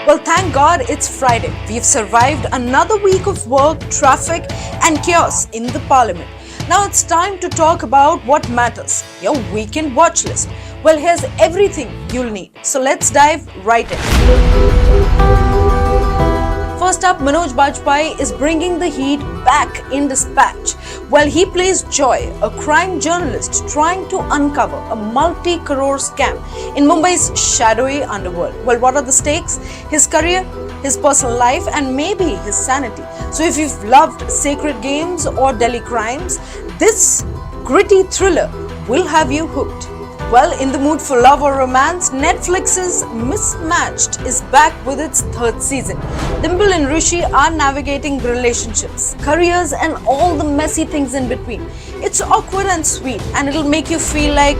Well, thank God it's Friday. We've survived another week of work, traffic, and chaos in the Parliament. Now it's time to talk about what matters, your weekend watch list. Well, here's everything you'll need. So let's dive right in. First up, Manoj Bajpayee is bringing the heat back in Dispatch. Well, he plays Joy, a crime journalist trying to uncover a multi-crore scam in Mumbai's shadowy underworld. Well, what are the stakes? His career, his personal life, and maybe his sanity. So if you've loved Sacred Games or Delhi Crimes, this gritty thriller will have you hooked. Well, in the mood for love or romance, Netflix's Mismatched is back with its third season. Dimple and Rishi are navigating relationships, careers, and all the messy things in between. It's awkward and sweet, and it'll make you feel like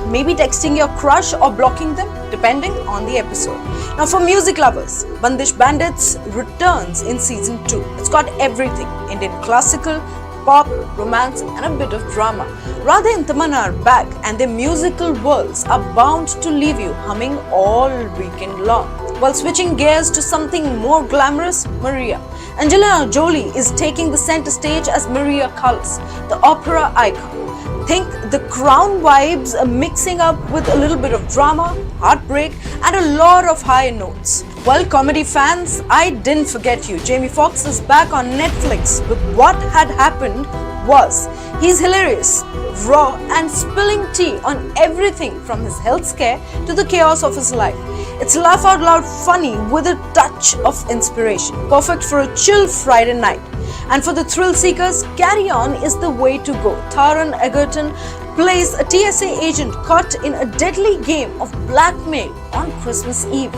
maybe texting your crush or blocking them, depending on the episode. Now, for music lovers, Bandish Bandits returns in season 2. It's got everything: Indian classical, pop, romance, and a bit of drama. Radha and Tamanna are back, and their musical worlds are bound to leave you humming all weekend long. While switching gears to something more glamorous, Maria. Angelina Jolie is taking the center stage as Maria Callas, the opera icon. Think The Crown vibes mixing up with a little bit of drama, heartbreak, and a lot of high notes. Well, comedy fans, I didn't forget you. Jamie Foxx is back on Netflix with What Had Happened Was. He's hilarious, raw, and spilling tea on everything from his health scare to the chaos of his life. It's laugh out loud funny with a touch of inspiration. Perfect for a chill Friday night. And for the thrill seekers, Carry On is the way to go. Taron Egerton plays a TSA agent caught in a deadly game of blackmail on Christmas Eve.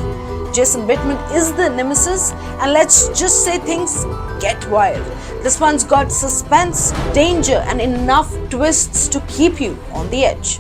Jason Bateman is the nemesis, and let's just say things get wild. This one's got suspense, danger, and enough twists to keep you on the edge.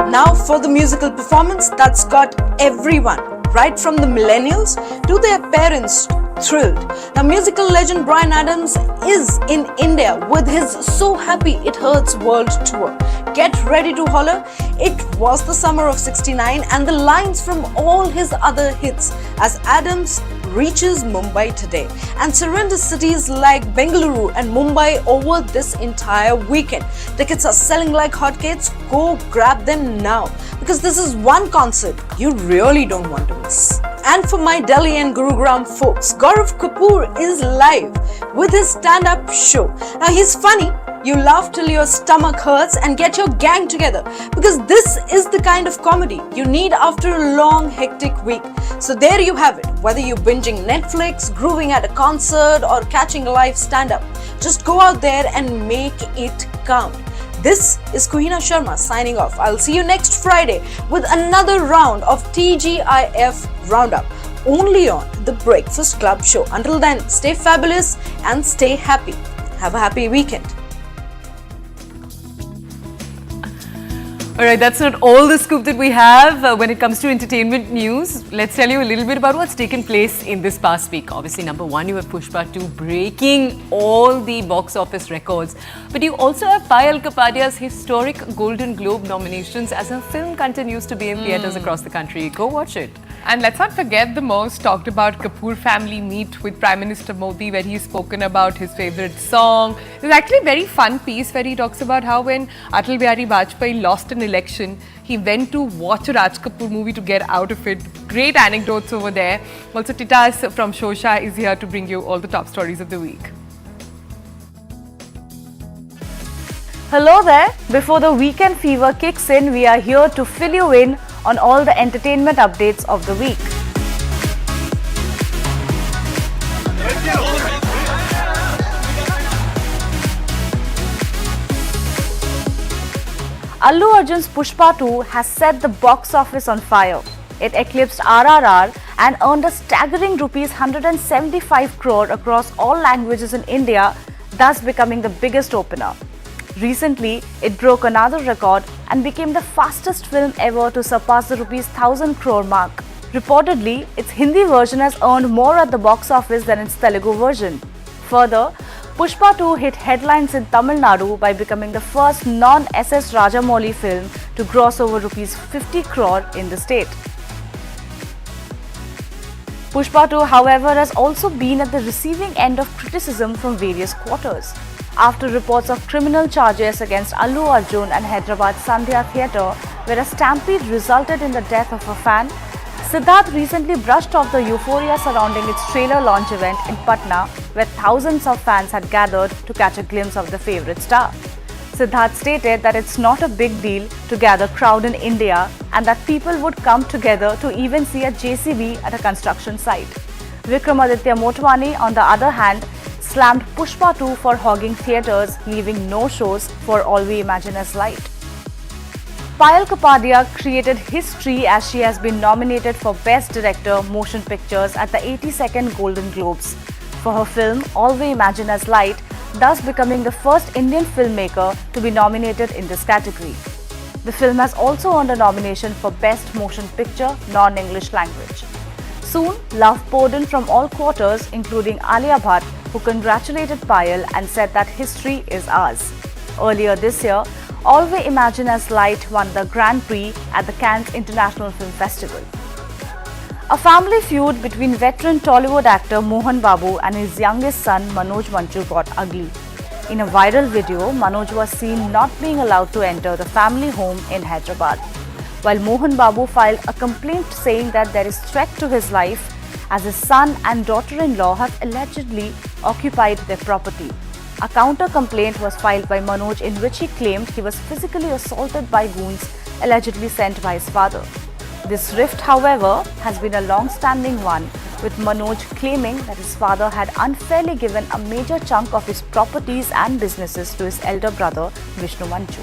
Now for the musical performance that's got everyone, right from the millennials to their parents, thrilled. Now, musical legend Bryan Adams is in India with his So Happy It Hurts World Tour. Get ready to holler. It was the summer of '69, and the lines from all his other hits as Adams reaches Mumbai today and surrenders cities like Bengaluru and Mumbai over this entire weekend. Tickets are selling like hotcakes. Go grab them now, because this is one concert you really don't want to miss. And for my Delhi and Gurugram folks, Gaurav Kapoor is live with his stand-up show. Now, he's funny. You laugh till your stomach hurts and get your gang together, because this is the kind of comedy you need after a long, hectic week. So there you have it. Whether you're binging Netflix, grooving at a concert, or catching a live stand-up, just go out there and make it count. This is Kuhina Sharma signing off. I'll see you next Friday with another round of TGIF Roundup, only on The Breakfast Club Show. Until then, stay fabulous and stay happy. Have a happy weekend. Alright, that's not all the scoop that we have when it comes to entertainment news. Let's tell you a little bit about what's taken place in this past week. Obviously, number one, you have Pushpa 2 breaking all the box office records. But you also have Payal Kapadia's historic Golden Globe nominations as her film continues to be in theatres across the country. Go watch it. And let's not forget the most talked about Kapoor family meet with Prime Minister Modi, where he's spoken about his favourite song. There's actually a very fun piece where he talks about how when Atal Bihari Vajpayee lost an election, he went to watch a Raj Kapoor movie to get out of it. Great anecdotes over there. Also, Titas from Shosha is here to bring you all the top stories of the week. Hello there. Before the weekend fever kicks in, we are here to fill you in on all the entertainment updates of the week. Allu Arjun's Pushpa 2 has set the box office on fire. It eclipsed RRR and earned a staggering rupees 175 crore across all languages in India, thus becoming the biggest opener. Recently, it broke another record and became the fastest film ever to surpass the rupees 1000 crore mark. Reportedly, its Hindi version has earned more at the box office than its Telugu version. Further, Pushpa 2 hit headlines in Tamil Nadu by becoming the first non-SS Rajamouli film to gross over rupees 50 crore in the state. Pushpa 2, however, has also been at the receiving end of criticism from various quarters. after reports of criminal charges against Allu Arjun and Hyderabad Sandhya Theatre, where a stampede resulted in the death of a fan. Siddharth recently brushed off the euphoria surrounding its trailer launch event in Patna, where thousands of fans had gathered to catch a glimpse of the favourite star. Siddharth stated that it's not a big deal to gather crowd in India and that people would come together to even see a JCB at a construction site. Vikramaditya Motwani, on the other hand, slammed Pushpa 2 for hogging theatres, leaving no shows for All We Imagine as Light. Payal Kapadia created history as she has been nominated for Best Director Motion Pictures at the 82nd Golden Globes for her film All We Imagine as Light, thus becoming the first Indian filmmaker to be nominated in this category. The film has also earned a nomination for Best Motion Picture Non-English Language. Soon, love poured in from all quarters, including Alia Bhatt, who congratulated Payal and said that history is ours. Earlier this year, All We Imagine as Light won the Grand Prix at the Cannes International Film Festival. A family feud between veteran Tollywood actor Mohan Babu and his youngest son Manoj Manchu got ugly. In a viral video, Manoj was seen not being allowed to enter the family home in Hyderabad, while Mohan Babu filed a complaint saying that there is threat to his life as his son and daughter-in-law have allegedly occupied their property. A counter-complaint was filed by Manoj in which he claimed he was physically assaulted by goons allegedly sent by his father. This rift, however, has been a long-standing one, with Manoj claiming that his father had unfairly given a major chunk of his properties and businesses to his elder brother, Vishnu Manchu.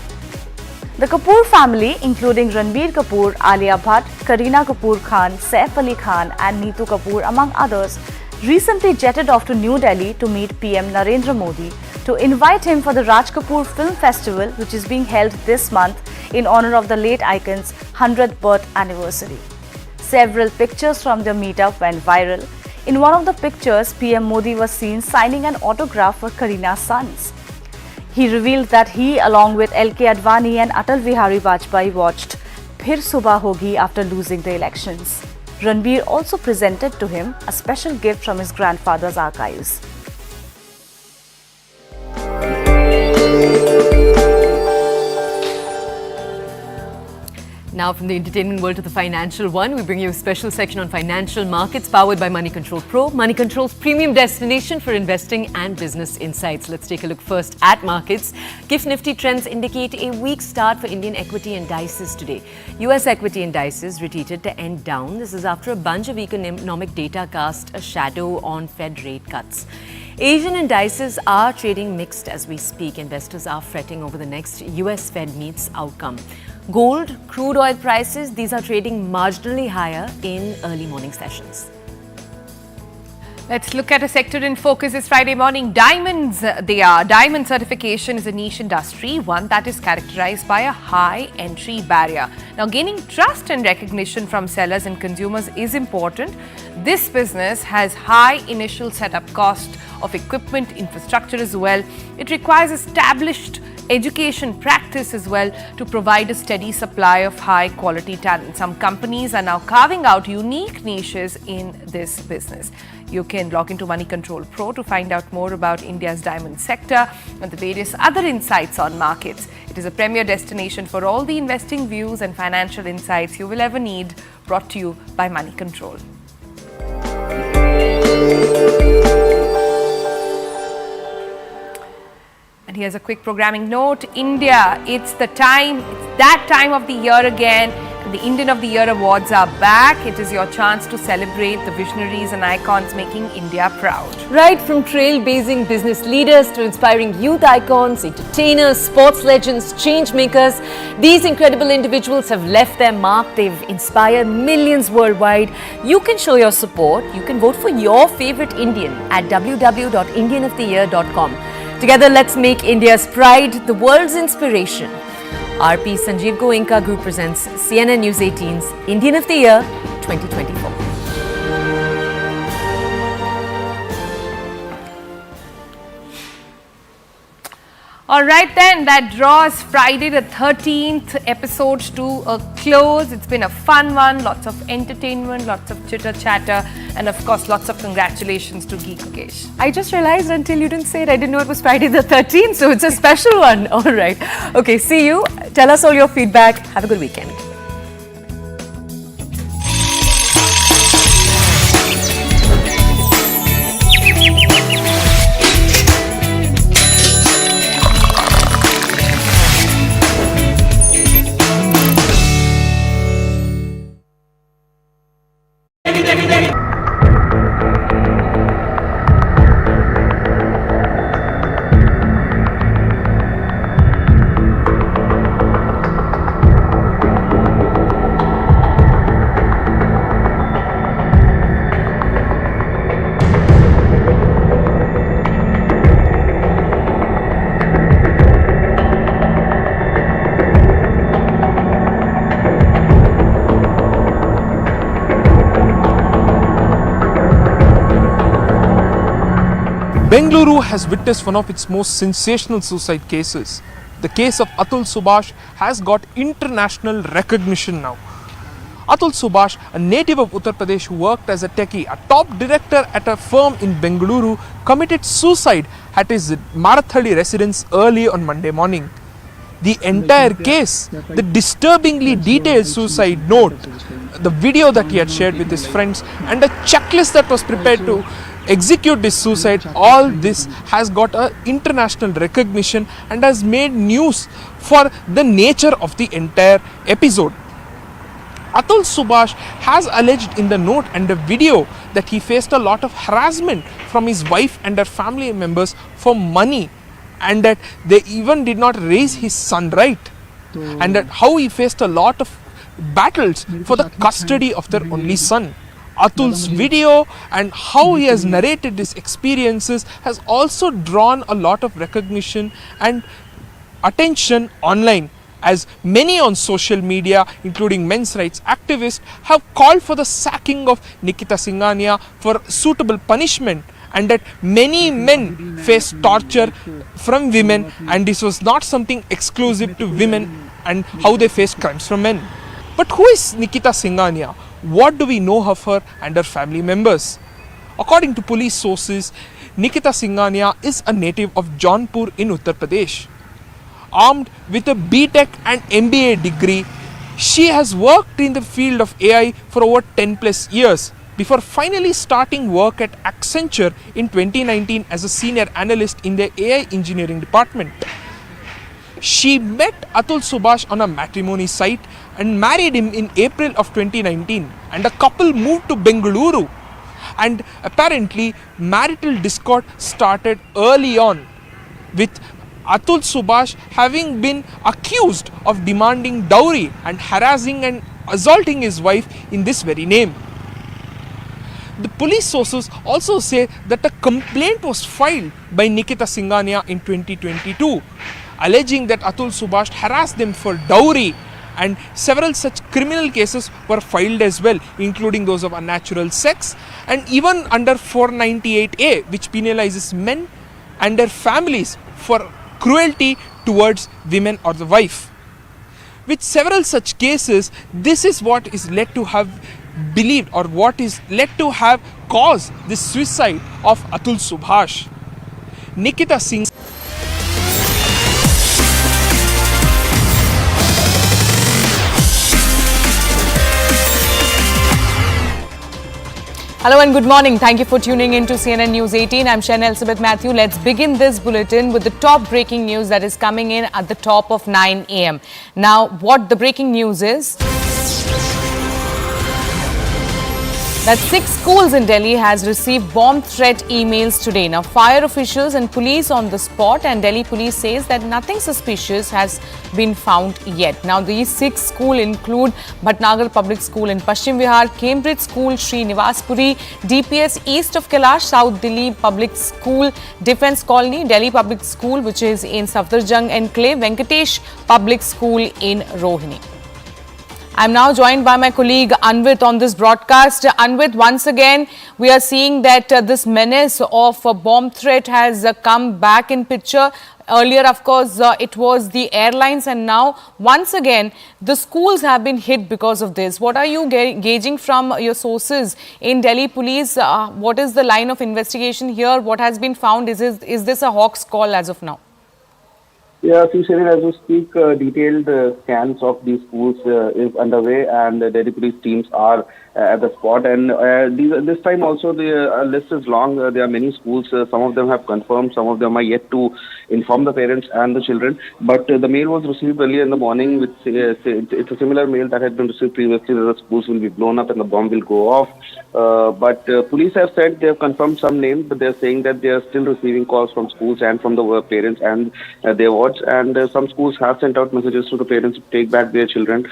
The Kapoor family, including Ranbir Kapoor, Alia Bhatt, Kareena Kapoor Khan, Saif Ali Khan and Neetu Kapoor, among others, recently jetted off to New Delhi to meet PM Narendra Modi to invite him for the Raj Kapoor Film Festival, which is being held this month in honor of the late icon's 100th birth anniversary. Several pictures from the meetup went viral. In one of the pictures, PM Modi was seen signing an autograph for Kareena's sons. He revealed that he, along with LK Advani and Atal Bihari Vajpayee, watched Phir Subah Hogi after losing the elections. Ranbir also presented to him a special gift from his grandfather's archives. Now from the entertainment world to the financial one, we bring you a special section on financial markets powered by Money Control Pro, Money Control's premium destination for investing and business insights. Let's take a look first at markets. GIFT Nifty trends indicate a weak start for Indian equity indices today. US equity indices retreated to end down. This is after a bunch of economic data cast a shadow on Fed rate cuts. Asian indices are trading mixed as we speak. Investors are fretting over the next US Fed meets outcome. Gold, crude oil prices, these are trading marginally higher in early morning sessions. Let's look at a sector in focus this Friday morning. Diamonds, they are. Diamond certification is a niche industry, one that is characterized by a high entry barrier. Now, gaining trust and recognition from sellers and consumers is important. This business has high initial setup cost of equipment, infrastructure as well. It requires established education practice as well to provide a steady supply of high quality talent. Some companies are now carving out unique niches in this business. You can log into Money Control Pro to find out more about India's diamond sector and the various other insights on markets. It is a premier destination for all the investing views and financial insights you will ever need, brought to you by Money Control. And here's a quick programming note. India, it's that time of the year again. The Indian of the Year awards are back. It is your chance to celebrate the visionaries and icons making India proud. Right from trailblazing business leaders to inspiring youth icons, entertainers, sports legends, change makers, these incredible individuals have left their mark. They've inspired millions worldwide. You can show your support. You can vote for your favorite Indian at www.indianoftheyear.com. Together, let's make India's pride the world's inspiration. RP Sanjeev Goenka Group presents CNN News 18's Indian of the Year 2024. All right then, that draws Friday the 13th episode to a close. It's been a fun one, lots of entertainment, lots of chitter chatter, and of course lots of congratulations to Geek Mukesh. I just realized until you didn't say it, I didn't know it was Friday the 13th, so it's a special one. All right. Okay, see you. Tell us all your feedback. Have a good weekend. Bengaluru has witnessed one of its most sensational suicide cases. The case of Atul Subhash has got international recognition now. Atul Subhash, a native of Uttar Pradesh who worked as a techie, a top director at a firm in Bengaluru, committed suicide at his Marathali residence early on Monday morning. The entire case, the disturbingly detailed suicide note, the video that he had shared with his friends, and a checklist that was prepared to execute this suicide, all this has got an international recognition and has made news for the nature of the entire episode. Atul Subhash has alleged in the note and the video that he faced a lot of harassment from his wife and her family members for money, and that they even did not raise his son right, and that how he faced a lot of battles for the custody of their only son. Atul's video and how he has narrated his experiences has also drawn a lot of recognition and attention online, as many on social media, including men's rights activists, have called for the sacking of Nikita Singhania for suitable punishment, and that many men face torture from women, and this was not something exclusive to women and how they face crimes from men. But who is Nikita Singhania? What do we know of her and her family members? According to police sources, Nikita Singhania is a native of Jaunpur in Uttar Pradesh. Armed with a BTech and MBA degree, she has worked in the field of AI for over 10 plus years before finally starting work at Accenture in 2019 as a senior analyst in the AI engineering department. She met Atul Subhash on a matrimony site and married him in April of 2019, and the couple moved to Bengaluru, and apparently marital discord started early on, with Atul Subhash having been accused of demanding dowry and harassing and assaulting his wife in this very name. The police sources also say that a complaint was filed by Nikita Singhania in 2022, alleging that Atul Subhash harassed them for dowry, and several such criminal cases were filed as well, including those of unnatural sex, and even under 498A, which penalizes men and their families for cruelty towards women or the wife. With several such cases, this is what is led to have believed, or what is led to have caused the suicide of Atul Subhash. Nikita Singh. Hello and good morning. Thank you for tuning in to CNN News 18. I'm Shen Elizabeth Matthew. Let's begin this bulletin with the top breaking news that is coming in at the top of 9 a.m. Now, what the breaking news is that 6 schools in Delhi has received bomb threat emails today. Now, fire officials and police on the spot, and Delhi police says that nothing suspicious has been found yet. Now, these 6 schools include Bhatnagar Public School in Paschim Vihar, Cambridge School, Sri Nivaspuri, DPS east of Kailash, South Delhi Public School, Defence Colony, Delhi Public School, which is in Safdarjung Enclave, Venkatesh Public School in Rohini. I'm now joined by my colleague Anvit on this broadcast. Anvit, once again, we are seeing that this menace of a bomb threat has come back in picture. Earlier, of course, it was the airlines, and now once again, the schools have been hit because of this. What are you gauging from your sources in Delhi police? What is the line of investigation here? What has been found? Is this a hawk's call as of now? Yeah, see, Sherin, as we speak, detailed scans of these schools is underway, and the Delhi police teams are at the spot. And this time also the list is long. There are many schools. Some of them have confirmed. Some of them are yet to inform the parents and the children. But the mail was received earlier in the morning. With it's a similar mail that had been received previously, that the schools will be blown up and the bomb will go off. But police have said they have confirmed some names, but they are saying that they are still receiving calls from schools and from the parents and their wards. And some schools have sent out messages to the parents to take back their children.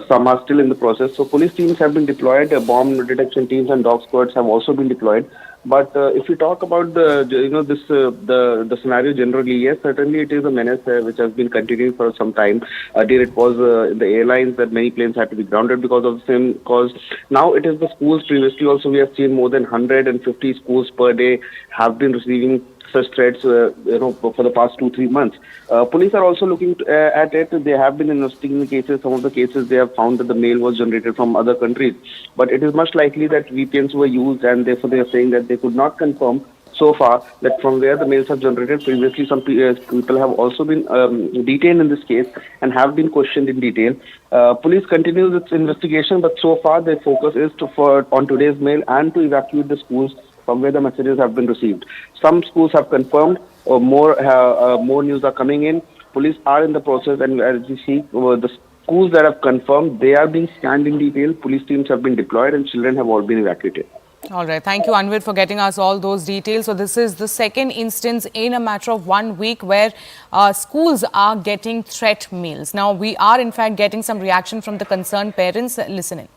Some are still in the process. So police teams have been deployed. Bomb detection teams and dog squads have also been deployed. But if we talk about the scenario generally, yes, certainly it is a menace which has been continuing for some time. Earlier it was the airlines that many planes had to be grounded because of the same cause. Now it is the schools. Previously also we have seen more than 150 schools per day have been receiving such threats, for the past 2-3 months. Police are also looking at it. They have been investigating the cases. Some of the cases they have found that the mail was generated from other countries. But it is much likely that VPNs were used, and therefore they are saying that they could not confirm so far that from where the mails have generated. Previously, some people have also been detained in this case and have been questioned in detail. Police continues its investigation, but so far their focus is on today's mail and to evacuate the schools from where the messages have been received. Some schools have confirmed, or more news are coming in. Police are in the process, and as you see, the schools that have confirmed, they are being scanned in detail. Police teams have been deployed, and children have all been evacuated. All right. Thank you, Anvit, for getting us all those details. So this is the second instance in a matter of 1 week where schools are getting threat mails. Now, we are in fact getting some reaction from the concerned parents. Listen in.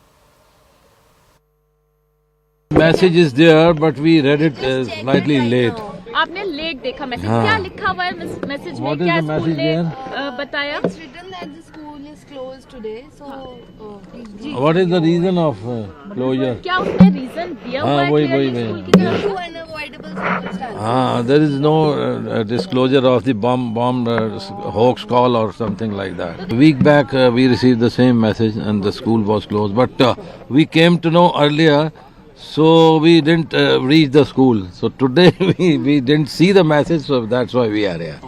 Message is there, but we read it slightly late. आपने late देखा message हाँ. क्या लिखा हुआ है message में What is क्या the school message ने there? बताया It's written that the school is closed today, so What is the reason of closure? क्या उसने रीजन दिया हुआ है वही clearly वही स्कूल की वही. तरफ से? unavoidable circumstances. There is no disclosure of the bomb hoax call or something like that. A week back, we received the same message and the school was closed. But we came to know earlier, so we didn't reach the school. So today we didn't see the message, so that's why we are here.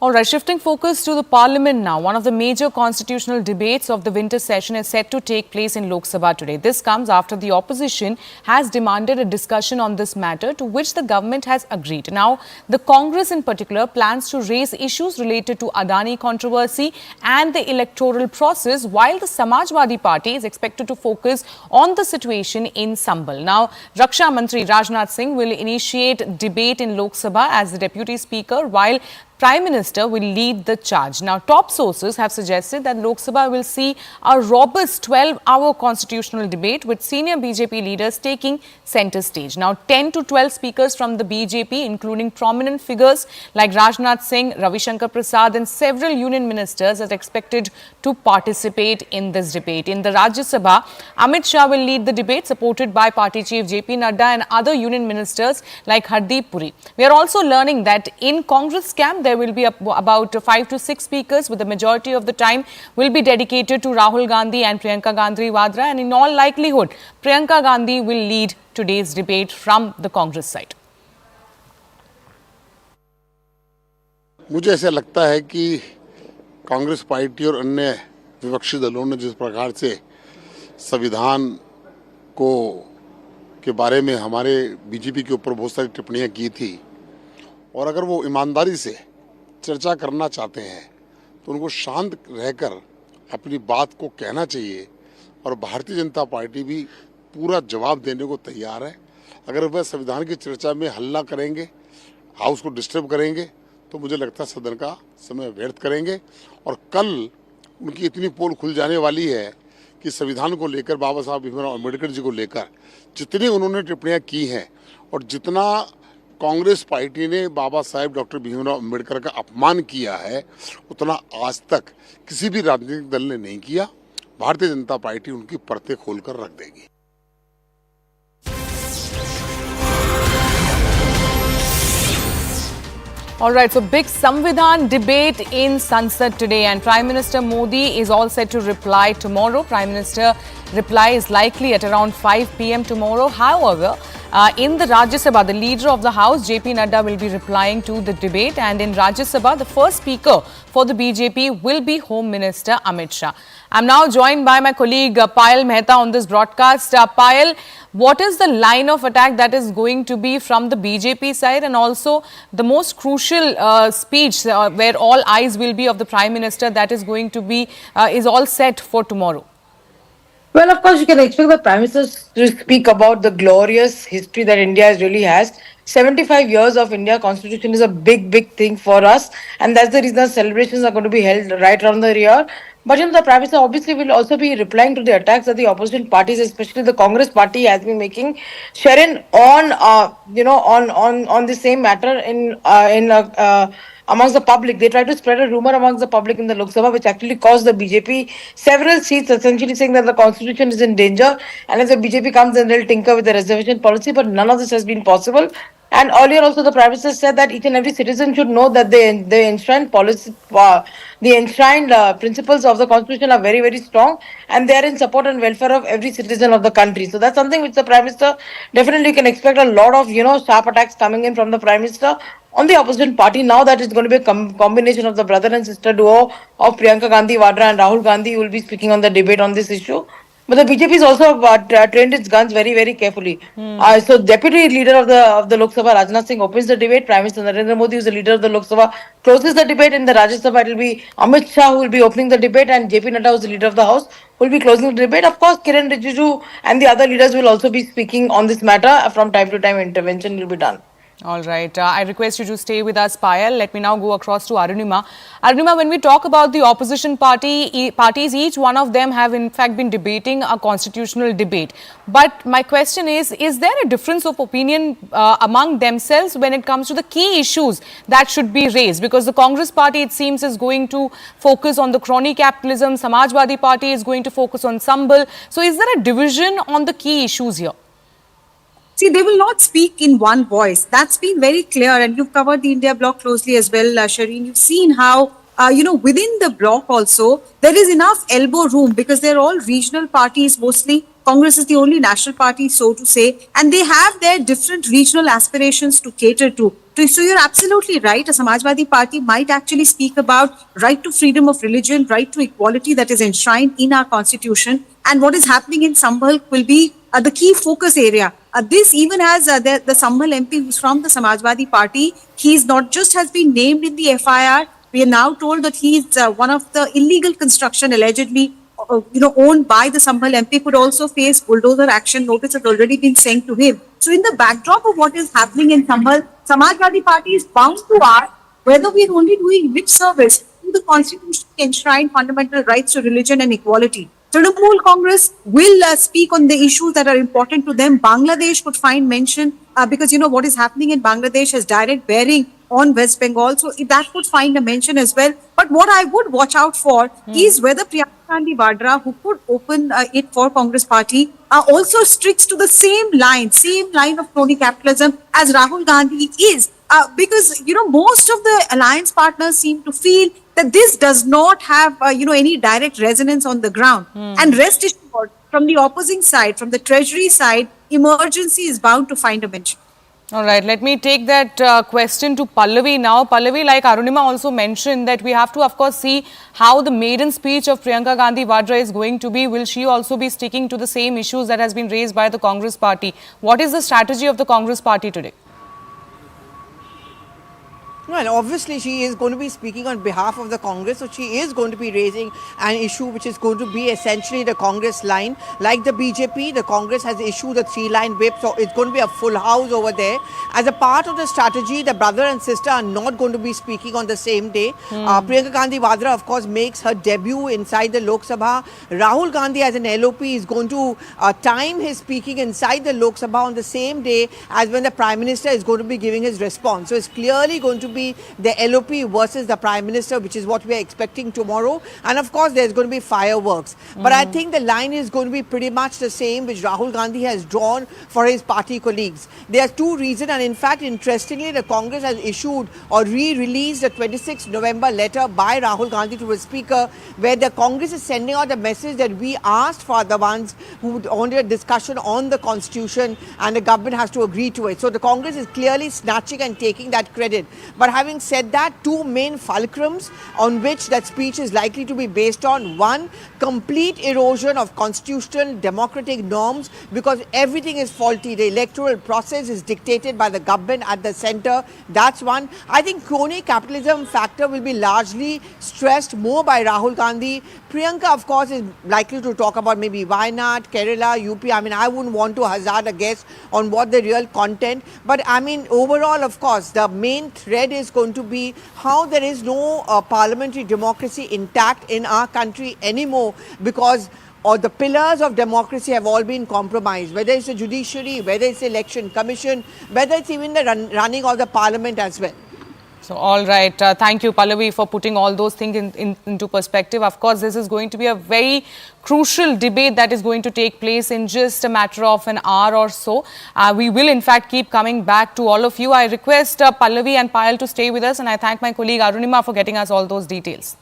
All right, shifting focus to the Parliament now. One of the major constitutional debates of the winter session is set to take place in Lok Sabha today. This comes after the opposition has demanded a discussion on this matter, to which the government has agreed. Now, the Congress in particular plans to raise issues related to Adani controversy and the electoral process, while the Samajwadi Party is expected to focus on the situation in Sambhal. Now, Raksha Mantri Rajnath Singh will initiate debate in Lok Sabha as the Deputy Speaker, while Prime Minister will lead the charge. Now, top sources have suggested that Lok Sabha will see a robust 12-hour constitutional debate with senior BJP leaders taking centre stage. Now, 10 to 12 speakers from the BJP, including prominent figures like Rajnath Singh, Ravi Shankar Prasad and several union ministers, are expected to participate in this debate. In the Rajya Sabha, Amit Shah will lead the debate, supported by Party Chief JP Nadda and other union ministers like Hardeep Puri. We are also learning that in Congress camp, there will be about 5 to 6 speakers, with the majority of the time will be dedicated to Rahul Gandhi and Priyanka Gandhi Vadra, and in all likelihood, Priyanka Gandhi will lead today's debate from the Congress side. मुझे ऐसा लगता है कि Congress party और अन्य विपक्षी दलों ने जिस प्रकार से संविधान के बारे में हमारे बीजेपी के ऊपर बहुत सारी टिप्पणियां की थी, और अगर वो ईमानदारी से चर्चा करना चाहते हैं तो उनको शांत रहकर अपनी बात को कहना चाहिए, और भारतीय जनता पार्टी भी पूरा जवाब देने को तैयार है। अगर वह संविधान की चर्चा में हल्ला करेंगे, हाउस को डिस्टर्ब करेंगे, तो मुझे लगता है सदन का समय व्यर्थ करेंगे। और कल उनकी इतनी पोल खुल जाने वाली है कि संविधान को लेकर, बाबा साहब भीमराव अम्बेडकर जी को लेकर जितनी उन्होंने टिप्पणियां की हैं और जितना कांग्रेस पार्टी ने बाबा साहेब डॉक्टर भीमराव अम्बेडकर का अपमान किया है उतना आज तक किसी भी राजनीतिक दल ने नहीं किया। भारतीय जनता पार्टी उनकी परतें खोलकर रख देगी। All right, so big Samvidhan debate in Sansad today, and Prime Minister Modi is all set to reply tomorrow. Prime Minister reply is likely at around 5 p.m. tomorrow. However, in the Rajya Sabha, the leader of the House, JP Nadda, will be replying to the debate, and in Rajya Sabha, the first speaker for the BJP will be Home Minister Amit Shah. I'm now joined by my colleague Payal Mehta on this broadcast. Payal, what is the line of attack that is going to be from the BJP side, and also the most crucial speech where all eyes will be of the Prime Minister that is going to be is all set for tomorrow? Well, of course, you can expect the Prime Minister to speak about the glorious history that India really has. 75 years of India Constitution is a big, big thing for us, and that's the reason celebrations are going to be held right around the year. But the Prime Minister obviously will also be replying to the attacks that the opposition parties, especially the Congress party, has been making, Sharon, on the same matter amongst the public. They try to spread a rumor amongst the public in the Lok Sabha, which actually cost the BJP several seats, essentially saying that the constitution is in danger, and if the BJP comes, then they'll tinker with the reservation policy. But none of this has been possible. And earlier also the Prime Minister said that each and every citizen should know that the enshrined policy, the enshrined principles of the constitution are very, very strong, and they are in support and welfare of every citizen of the country. So that's something which the Prime Minister definitely can expect a lot of sharp attacks coming in from the Prime Minister on the opposition party. Now that it's going to be a combination of the brother and sister duo of Priyanka Gandhi Vadra and Rahul Gandhi, who will be speaking on the debate on this issue. But the BJP is also trained its guns very, very carefully. So Deputy Leader of the Lok Sabha, Rajnath Singh, opens the debate. Prime Minister Narendra Modi, who is the Leader of the Lok Sabha, closes the debate. In the Rajya Sabha, it will be Amit Shah who will be opening the debate, and JP Nadda, who is the Leader of the House, who will be closing the debate. Of course, Kiran Rijiju and the other leaders will also be speaking on this matter. From time to time, intervention will be done. All right. I request you to stay with us, Payal. Let me now go across to Arunima. Arunima, when we talk about the opposition parties, each one of them have in fact been debating a constitutional debate. But my question is there a difference of opinion among themselves when it comes to the key issues that should be raised? Because the Congress party, it seems, is going to focus on the crony capitalism. Samajwadi party is going to focus on Sambal. So is there a division on the key issues here? See, they will not speak in one voice. That's been very clear, and you've covered the India bloc closely as well, Shireen. You've seen how, within the bloc also, there is enough elbow room because they're all regional parties mostly. Congress is the only national party, so to say, and they have their different regional aspirations to cater to. So you're absolutely right. A Samajwadi party might actually speak about right to freedom of religion, right to equality that is enshrined in our constitution. And what is happening in Sambhal will be the key focus area. This even has the Sambhal MP who's from the Samajwadi party. He's not just has been named in the FIR. We are now told that he's one of the illegal construction allegedly owned by the Sambhal MP could also face bulldozer action. Notice has already been sent to him. So in the backdrop of what is happening in Sambhal, Samajwadi party is bound to ask whether we are only doing lip service to the constitution enshrined fundamental rights to religion and equality. Trinamool Congress will speak on the issues that are important to them. Bangladesh could find mention because what is happening in Bangladesh has direct bearing on West Bengal. So that could find a mention as well. But what I would watch out for is whether Priyanka Gandhi Vadra, who could open it for Congress party, also sticks to the same line of crony capitalism as Rahul Gandhi is. Because, most of the alliance partners seem to feel that this does not have, any direct resonance on the ground. And rest assured, from the opposing side, from the treasury side, emergency is bound to find a mention. All right, let me take that question to Pallavi now. Pallavi, like Arunima also mentioned, that we have to, of course, see how the maiden speech of Priyanka Gandhi Vadra is going to be. Will she also be sticking to the same issues that has been raised by the Congress party? What is the strategy of the Congress party today? Well, obviously, she is going to be speaking on behalf of the Congress, so she is going to be raising an issue which is going to be essentially the Congress line. Like the BJP, the Congress has issued a 3-line whip, so it's going to be a full house over there. As a part of the strategy, the brother and sister are not going to be speaking on the same day. Priyanka Gandhi Vadra, of course, makes her debut inside the Lok Sabha. Rahul Gandhi, as an LOP, is going to time his speaking inside the Lok Sabha on the same day as when the Prime Minister is going to be giving his response. So it's clearly going to be the LOP versus the Prime Minister, which is what we are expecting tomorrow. And of course, there's going to be fireworks. But I think the line is going to be pretty much the same, which Rahul Gandhi has drawn for his party colleagues. There are two reasons, and in fact, interestingly, the Congress has issued or re-released a 26 November letter by Rahul Gandhi to his speaker, where the Congress is sending out a message that we asked for the ones who wanted a discussion on the constitution, and the government has to agree to it. So the Congress is clearly snatching and taking that credit. But having said that, two main fulcrums on which that speech is likely to be based on: one, complete erosion of constitutional democratic norms, because everything is faulty. The electoral process is dictated by the government at the center. That's one. I think crony capitalism factor will be largely stressed more by Rahul Gandhi. Priyanka, of course, is likely to talk about maybe Wayanad, Kerala, UP. I mean, I wouldn't want to hazard a guess on what the real content. But I mean, overall, of course, the main thread is going to be how there is no parliamentary democracy intact in our country anymore, because the pillars of democracy have all been compromised, whether it's the judiciary, whether it's the election commission, whether it's even the running of the parliament as well. So, all right. Thank you, Pallavi, for putting all those things into perspective. Of course, this is going to be a very crucial debate that is going to take place in just a matter of an hour or so. We will, in fact, keep coming back to all of you. I request Pallavi and Payal to stay with us, and I thank my colleague Arunima for getting us all those details.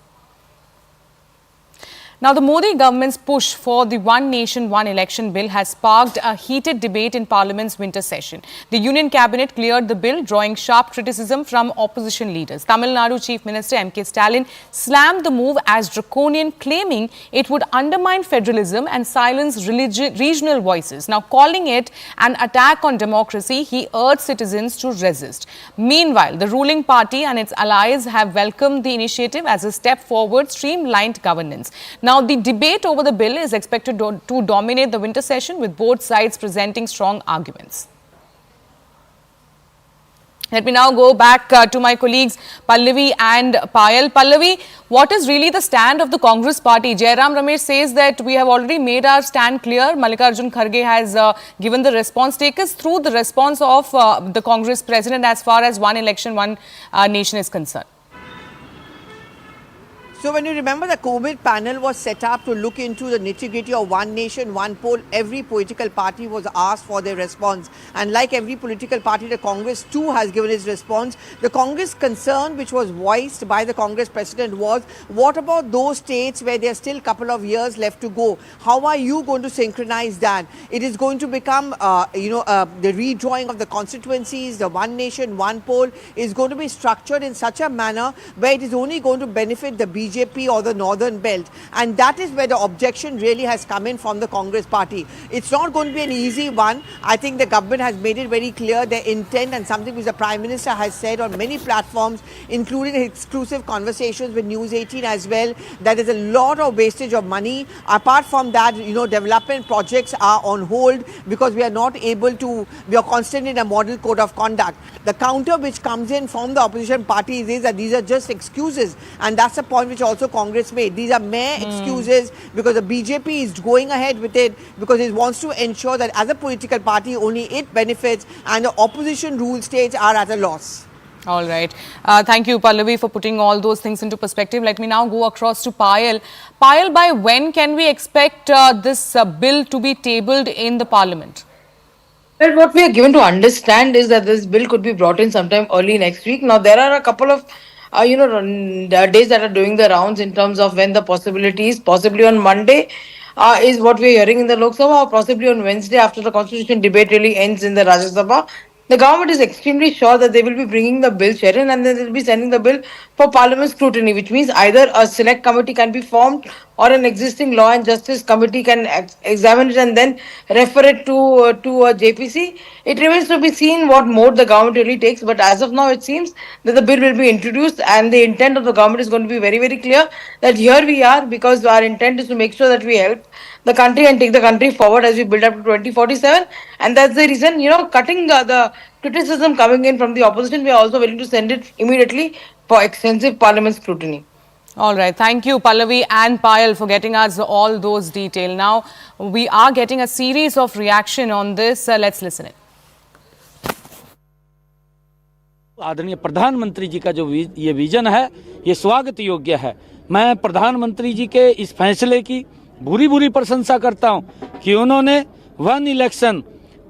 Now, the Modi government's push for the One Nation, One Election bill has sparked a heated debate in Parliament's winter session. The Union Cabinet cleared the bill, drawing sharp criticism from opposition leaders. Tamil Nadu Chief Minister M.K. Stalin slammed the move as draconian, claiming it would undermine federalism and silence regional voices. Now, calling it an attack on democracy, he urged citizens to resist. Meanwhile, the ruling party and its allies have welcomed the initiative as a step forward, streamlined governance. Now, the debate over the bill is expected to dominate the winter session, with both sides presenting strong arguments. Let me now go back to my colleagues Pallavi and Payal. Pallavi, what is really the stand of the Congress party? Jairam Ramesh says that we have already made our stand clear. Mallikarjun Kharge has given the response. Take us through the response of the Congress president as far as one election, one nation is concerned. So when you remember, the COVID panel was set up to look into the nitty-gritty of one nation, one poll. Every political party was asked for their response. And like every political party, the Congress too has given its response. The Congress concern, which was voiced by the Congress president, was what about those states where there are still a couple of years left to go? How are you going to synchronize that? It is going to become, the redrawing of the constituencies, the one nation, one poll is going to be structured in such a manner where it is only going to benefit the BJP or the northern belt, and that is where the objection really has come in from the Congress party. It's not going to be an easy one. I think the government has made it very clear their intent, and something which the Prime Minister has said on many platforms, including exclusive conversations with News 18 as well, that there's a lot of wastage of money. Apart from that, development projects are on hold because we are not able to, we are constantly in a model code of conduct. The counter which comes in from the opposition parties is that these are just excuses, and that's the point which also Congress made. These are mere excuses because the BJP is going ahead with it because it wants to ensure that as a political party only it benefits and the opposition ruled states are at a loss. All right. Thank you, Pallavi, for putting all those things into perspective. Let me now go across to Payal. Payal, by when can we expect this bill to be tabled in the Parliament? Well, what we are given to understand is that this bill could be brought in sometime early next week. Now, there are a couple of days that are doing the rounds in terms of when the possibilities, possibly on Monday, is what we are hearing in the Lok Sabha, or possibly on Wednesday after the constitution debate really ends in the Rajya Sabha. The government is extremely sure that they will be bringing the bill, Sharon, and then they will be sending the bill for parliament scrutiny, which means either a select committee can be formed or an existing law and justice committee can examine it and then refer it to a JPC. It remains to be seen what mode the government really takes, but as of now, it seems that the bill will be introduced, and the intent of the government is going to be very, very clear that here we are because our intent is to make sure that we help the country and take the country forward as we build up to 2047. And that's the reason, cutting the criticism coming in from the opposition, we are also willing to send it immediately for extensive parliament scrutiny. All right. Thank you, Pallavi and Payal, for getting us all those details. Now, we are getting a series of reaction on this. Let's listen in. आदरणीय प्रधानमंत्री जी का जो ये vision है ये स्वागत योग्य है। मैं प्रधानमंत्री जी के इस फैसले की बुरी प्रशंसा करता हूं कि उन्होंने वन इलेक्शन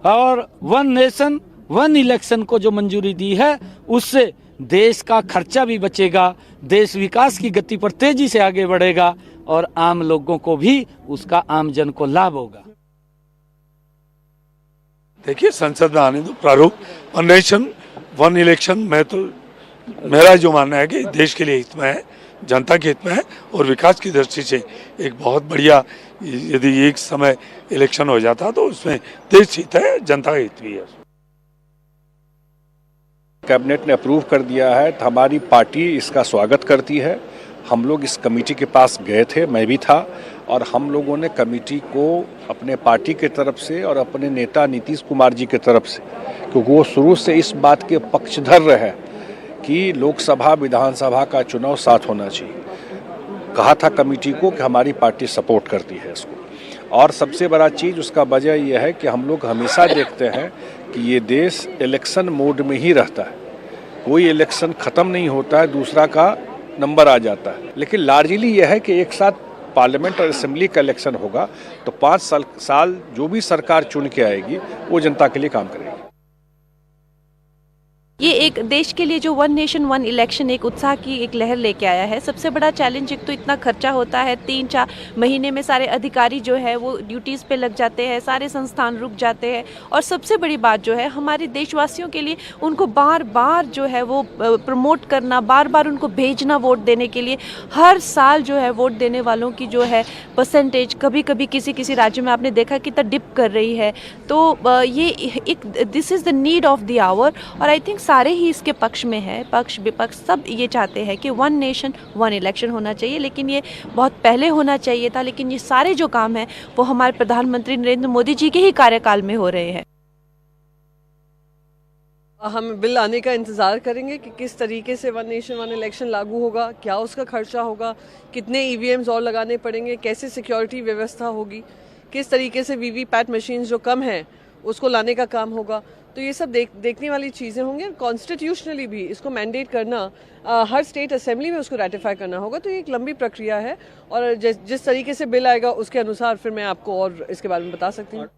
और वन नेशन वन इलेक्शन को जो मंजूरी दी है उससे देश का खर्चा भी बचेगा, देश विकास की गति पर तेजी से आगे बढ़ेगा और आम लोगों को भी उसका आम जन को लाभ होगा। देखिए संसद में आने दो प्रारूप, वन नेशन वन इलेक्शन में तो मेरा जो मानना है कि देश के लिए हित में है, जनता के हित में है और विकास की दृष्टि से एक बहुत बढ़िया, यदि एक समय इलेक्शन हो जाता तो उसमें देश हित है, जनता का हित भी है। कैबिनेट ने अप्रूव कर दिया है तो हमारी पार्टी इसका स्वागत करती है। हम लोग इस कमेटी के पास गए थे, मैं भी था, और हम लोगों ने कमेटी को अपने पार्टी के तरफ से और अपने नेता नीतीश कुमार जी के तरफ से, क्योंकि वो शुरू से इस बात के पक्षधर रहे कि लोकसभा विधानसभा का चुनाव साथ होना चाहिए, कहा था कमेटी को कि हमारी पार्टी सपोर्ट करती है इसको। और सबसे बड़ा चीज़ उसका वजह यह है कि हम लोग हमेशा देखते हैं कि ये देश इलेक्शन मोड में ही रहता है, कोई इलेक्शन ख़त्म नहीं होता है, दूसरा का नंबर आ जाता है। लेकिन लार्जली यह है कि एक साथ पार्लियामेंट और असेंबली का इलेक्शन होगा तो 5 साल जो भी सरकार चुन के आएगी वो जनता के लिए काम करेगी। ये एक देश के लिए जो वन नेशन वन इलेक्शन एक उत्साह की एक लहर लेके आया है। सबसे बड़ा चैलेंज एक तो इतना खर्चा होता है, 3-4 महीने में सारे अधिकारी जो है वो ड्यूटीज़ पे लग जाते हैं, सारे संस्थान रुक जाते हैं, और सबसे बड़ी बात जो है हमारे देशवासियों के लिए उनको बार बार जो है वो प्रमोट करना, बार बार उनको भेजना वोट देने के लिए। हर साल जो है वोट देने वालों की जो है परसेंटेज कभी कभी किसी राज्य में आपने देखा कितना डिप कर रही है। तो ये एक this is the need of the hour, और आई थिंक सारे ही इसके पक्ष में है, पक्ष विपक्ष सब ये चाहते हैं कि वन नेशन वन इलेक्शन होना चाहिए। लेकिन ये बहुत पहले होना चाहिए था, लेकिन ये सारे जो काम हैं वो हमारे प्रधानमंत्री नरेंद्र मोदी जी के ही कार्यकाल में हो रहे हैं। हम बिल आने का इंतज़ार करेंगे कि किस तरीके से वन नेशन वन इलेक्शन लागू होगा, क्या उसका खर्चा होगा, कितने ईवीएम्स और लगाने पड़ेंगे, कैसे सिक्योरिटी व्यवस्था होगी, किस तरीके से वीवीपैट मशीन्स जो कम हैं उसको लाने का काम होगा। तो ये सब देखने वाली चीज़ें होंगी। कॉन्स्टिट्यूशनली भी इसको मैंडेट करना, हर स्टेट असेंबली में उसको रेटिफाई करना होगा। तो ये एक लंबी प्रक्रिया है, और जिस तरीके से बिल आएगा उसके अनुसार फिर मैं आपको और इसके बारे में बता सकती हूँ।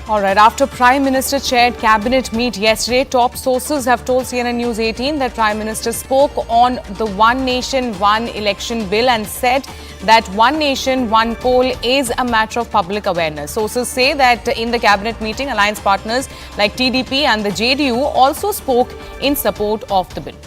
All right, after Prime Minister chaired cabinet meet yesterday, top sources have told CNN News 18 that Prime Minister spoke on the One Nation, One Election bill and said that One Nation, One poll is a matter of public awareness. Sources say that in the cabinet meeting, alliance partners like TDP and the JDU also spoke in support of the bill.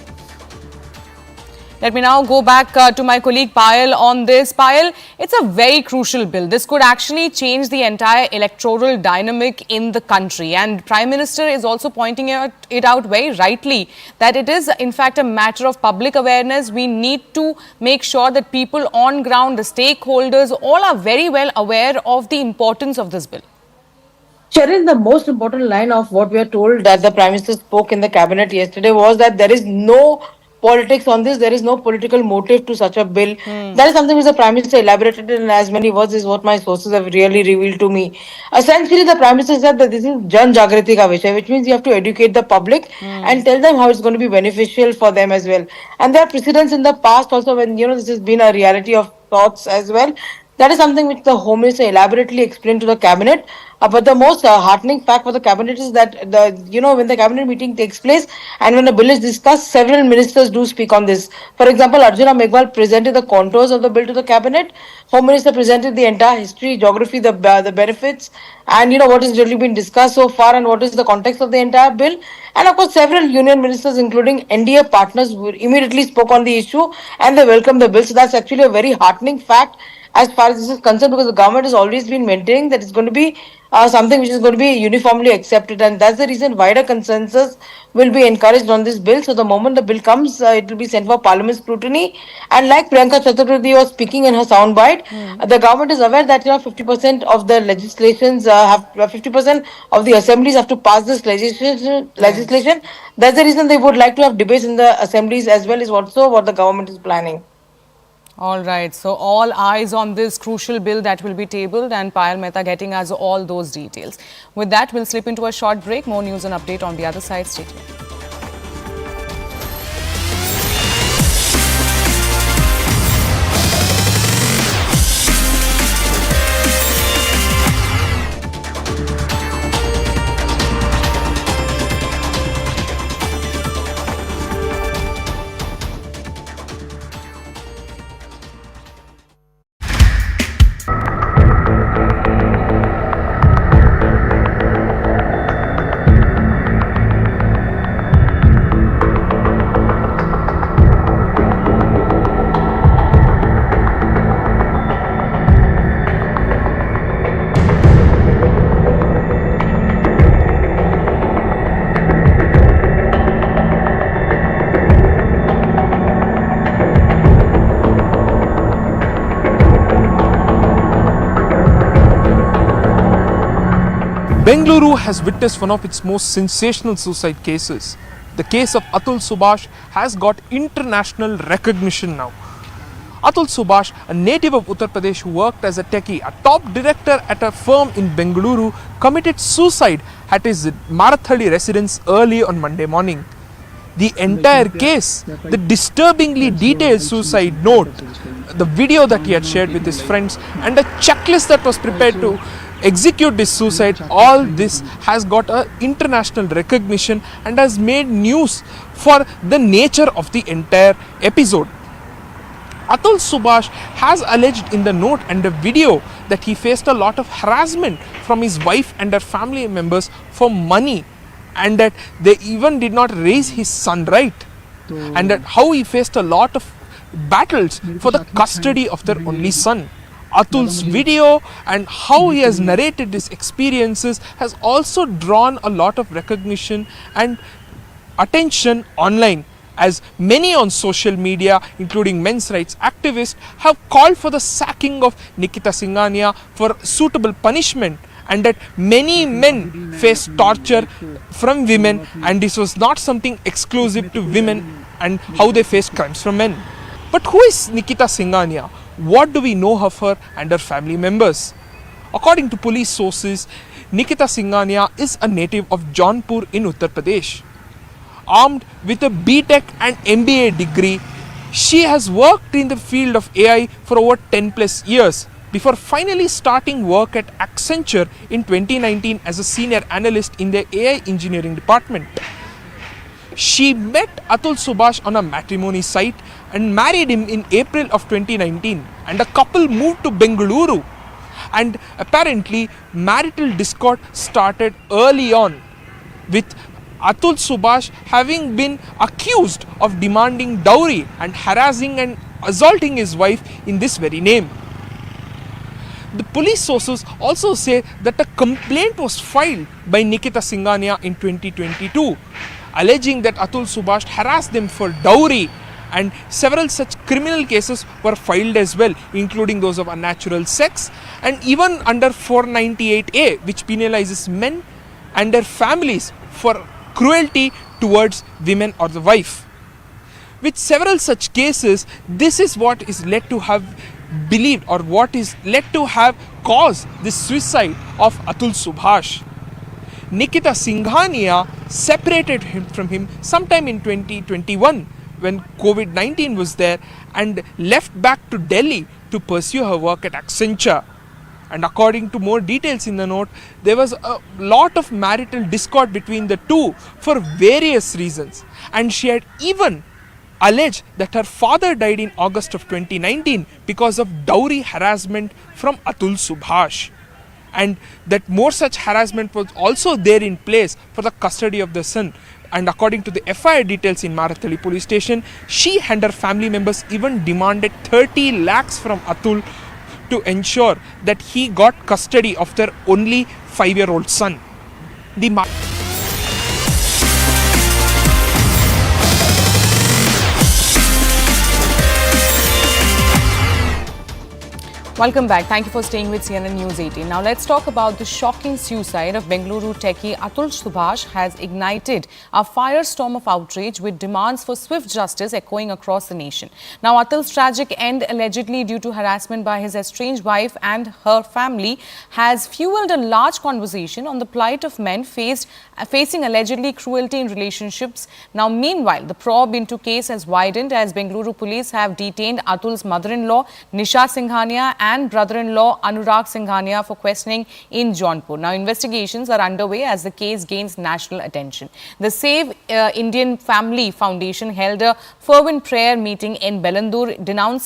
Let me now go back to my colleague Payal on this. Payal, it's a very crucial bill. This could actually change the entire electoral dynamic in the country. And Prime Minister is also pointing it out very rightly that it is in fact a matter of public awareness. We need to make sure that people on ground, the stakeholders, all are very well aware of the importance of this bill. Sharon, the most important line of what we are told that the Prime Minister spoke in the cabinet yesterday was that there is no politics on this, there is no political motive to such a bill. That is something which the Prime Minister elaborated in as many words is what my sources have really revealed to me. Essentially, the Prime Minister said that this is Jan Jagriti ka Vishay, which means you have to educate the public and tell them how it's going to be beneficial for them as well. And there are precedents in the past also when, this has been a reality of thoughts as well. That is something which the Home Minister elaborately explained to the cabinet. But the most heartening fact for the cabinet is that when the cabinet meeting takes place and when a bill is discussed, several ministers do speak on this. For example, Arjuna Megwal presented the contours of the bill to the cabinet. Home Minister presented the entire history, geography, the benefits, and what has really been discussed so far and what is the context of the entire bill. And of course, several union ministers, including NDA partners, immediately spoke on the issue and they welcomed the bill. So that's actually a very heartening fact as far as this is concerned, because the government has always been maintaining that it's going to be something which is going to be uniformly accepted, and that's the reason wider consensus will be encouraged on this bill. So the moment the bill comes, it will be sent for parliament scrutiny. And like Priyanka Chaturvedi was speaking in her soundbite, the government is aware that 50% of the legislations have 50% of the assemblies have to pass this legislation. That's the reason they would like to have debates in the assemblies as well, is also what the government is planning. All right, so all eyes on this crucial bill that will be tabled, and Payal Mehta getting us all those details. With that, we'll slip into a short break. More news and update on the other side. Stay tuned. Bengaluru has witnessed one of its most sensational suicide cases. The case of Atul Subhash has got international recognition now. Atul Subhash, a native of Uttar Pradesh who worked as a techie, a top director at a firm in Bengaluru, committed suicide at his Marathali residence early on Monday morning. The entire case, the disturbingly detailed suicide note, the video that he had shared with his friends, and a checklist that was prepared to execute this suicide, all this has got a international recognition and has made news for the nature of the entire episode. Atul Subhash has alleged in the note and the video that he faced a lot of harassment from his wife and her family members for money, and that they even did not raise his son right, and that how he faced a lot of battles for the custody of their only son. Atul's video and how he has narrated his experiences has also drawn a lot of recognition and attention online, as many on social media, including men's rights activists, have called for the sacking of Nikita Singhania for suitable punishment, and that many men face torture from women, and this was not something exclusive to women and how they face crimes from men. But who is Nikita Singhania? What do we know of her and her family members? According to police sources, Nikita Singhania is a native of Jaunpur in Uttar Pradesh. Armed with a BTech and MBA degree, she has worked in the field of AI for over 10 plus years before finally starting work at Accenture in 2019 as a senior analyst in their AI engineering department. She met Atul Subhash on a matrimony site and married him in April of 2019, and the couple moved to Bengaluru, and apparently marital discord started early on, with Atul Subhash having been accused of demanding dowry and harassing and assaulting his wife in this very name. The police sources also say that a complaint was filed by Nikita Singhania in 2022, alleging that Atul Subhash harassed them for dowry, and several such criminal cases were filed as well, including those of unnatural sex, and even under 498A, which penalizes men and their families for cruelty towards women or the wife. With several such cases, this is what is led to have believed, or what is led to have caused the suicide of Atul Subhash. Nikita Singhania separated from him sometime in 2021 when COVID-19 was there, and left back to Delhi to pursue her work at Accenture. And according to more details in the note, there was a lot of marital discord between the two for various reasons. And she had even alleged that her father died in August of 2019 because of dowry harassment from Atul Subhash. And that more such harassment was also there in place for the custody of the son. And according to the FIR details in Marathali police station, she and her family members even demanded 30 lakhs from Atul to ensure that he got custody of their only 5-year-old son. Welcome back. Thank you for staying with CNN News 18. Now let's talk about the shocking suicide of Bengaluru techie Atul Subhash has ignited a firestorm of outrage with demands for swift justice echoing across the nation. Now Atul's tragic end, allegedly due to harassment by his estranged wife and her family, has fueled a large conversation on the plight of men facing allegedly cruelty in relationships. Now meanwhile, the probe into case has widened as Bengaluru police have detained Atul's mother-in-law Nisha Singhania and brother-in-law Anurag Singhania for questioning in Jaunpur. Now, investigations are underway as the case gains national attention. The Save Indian Family Foundation held a fervent prayer meeting in Belandur denouncing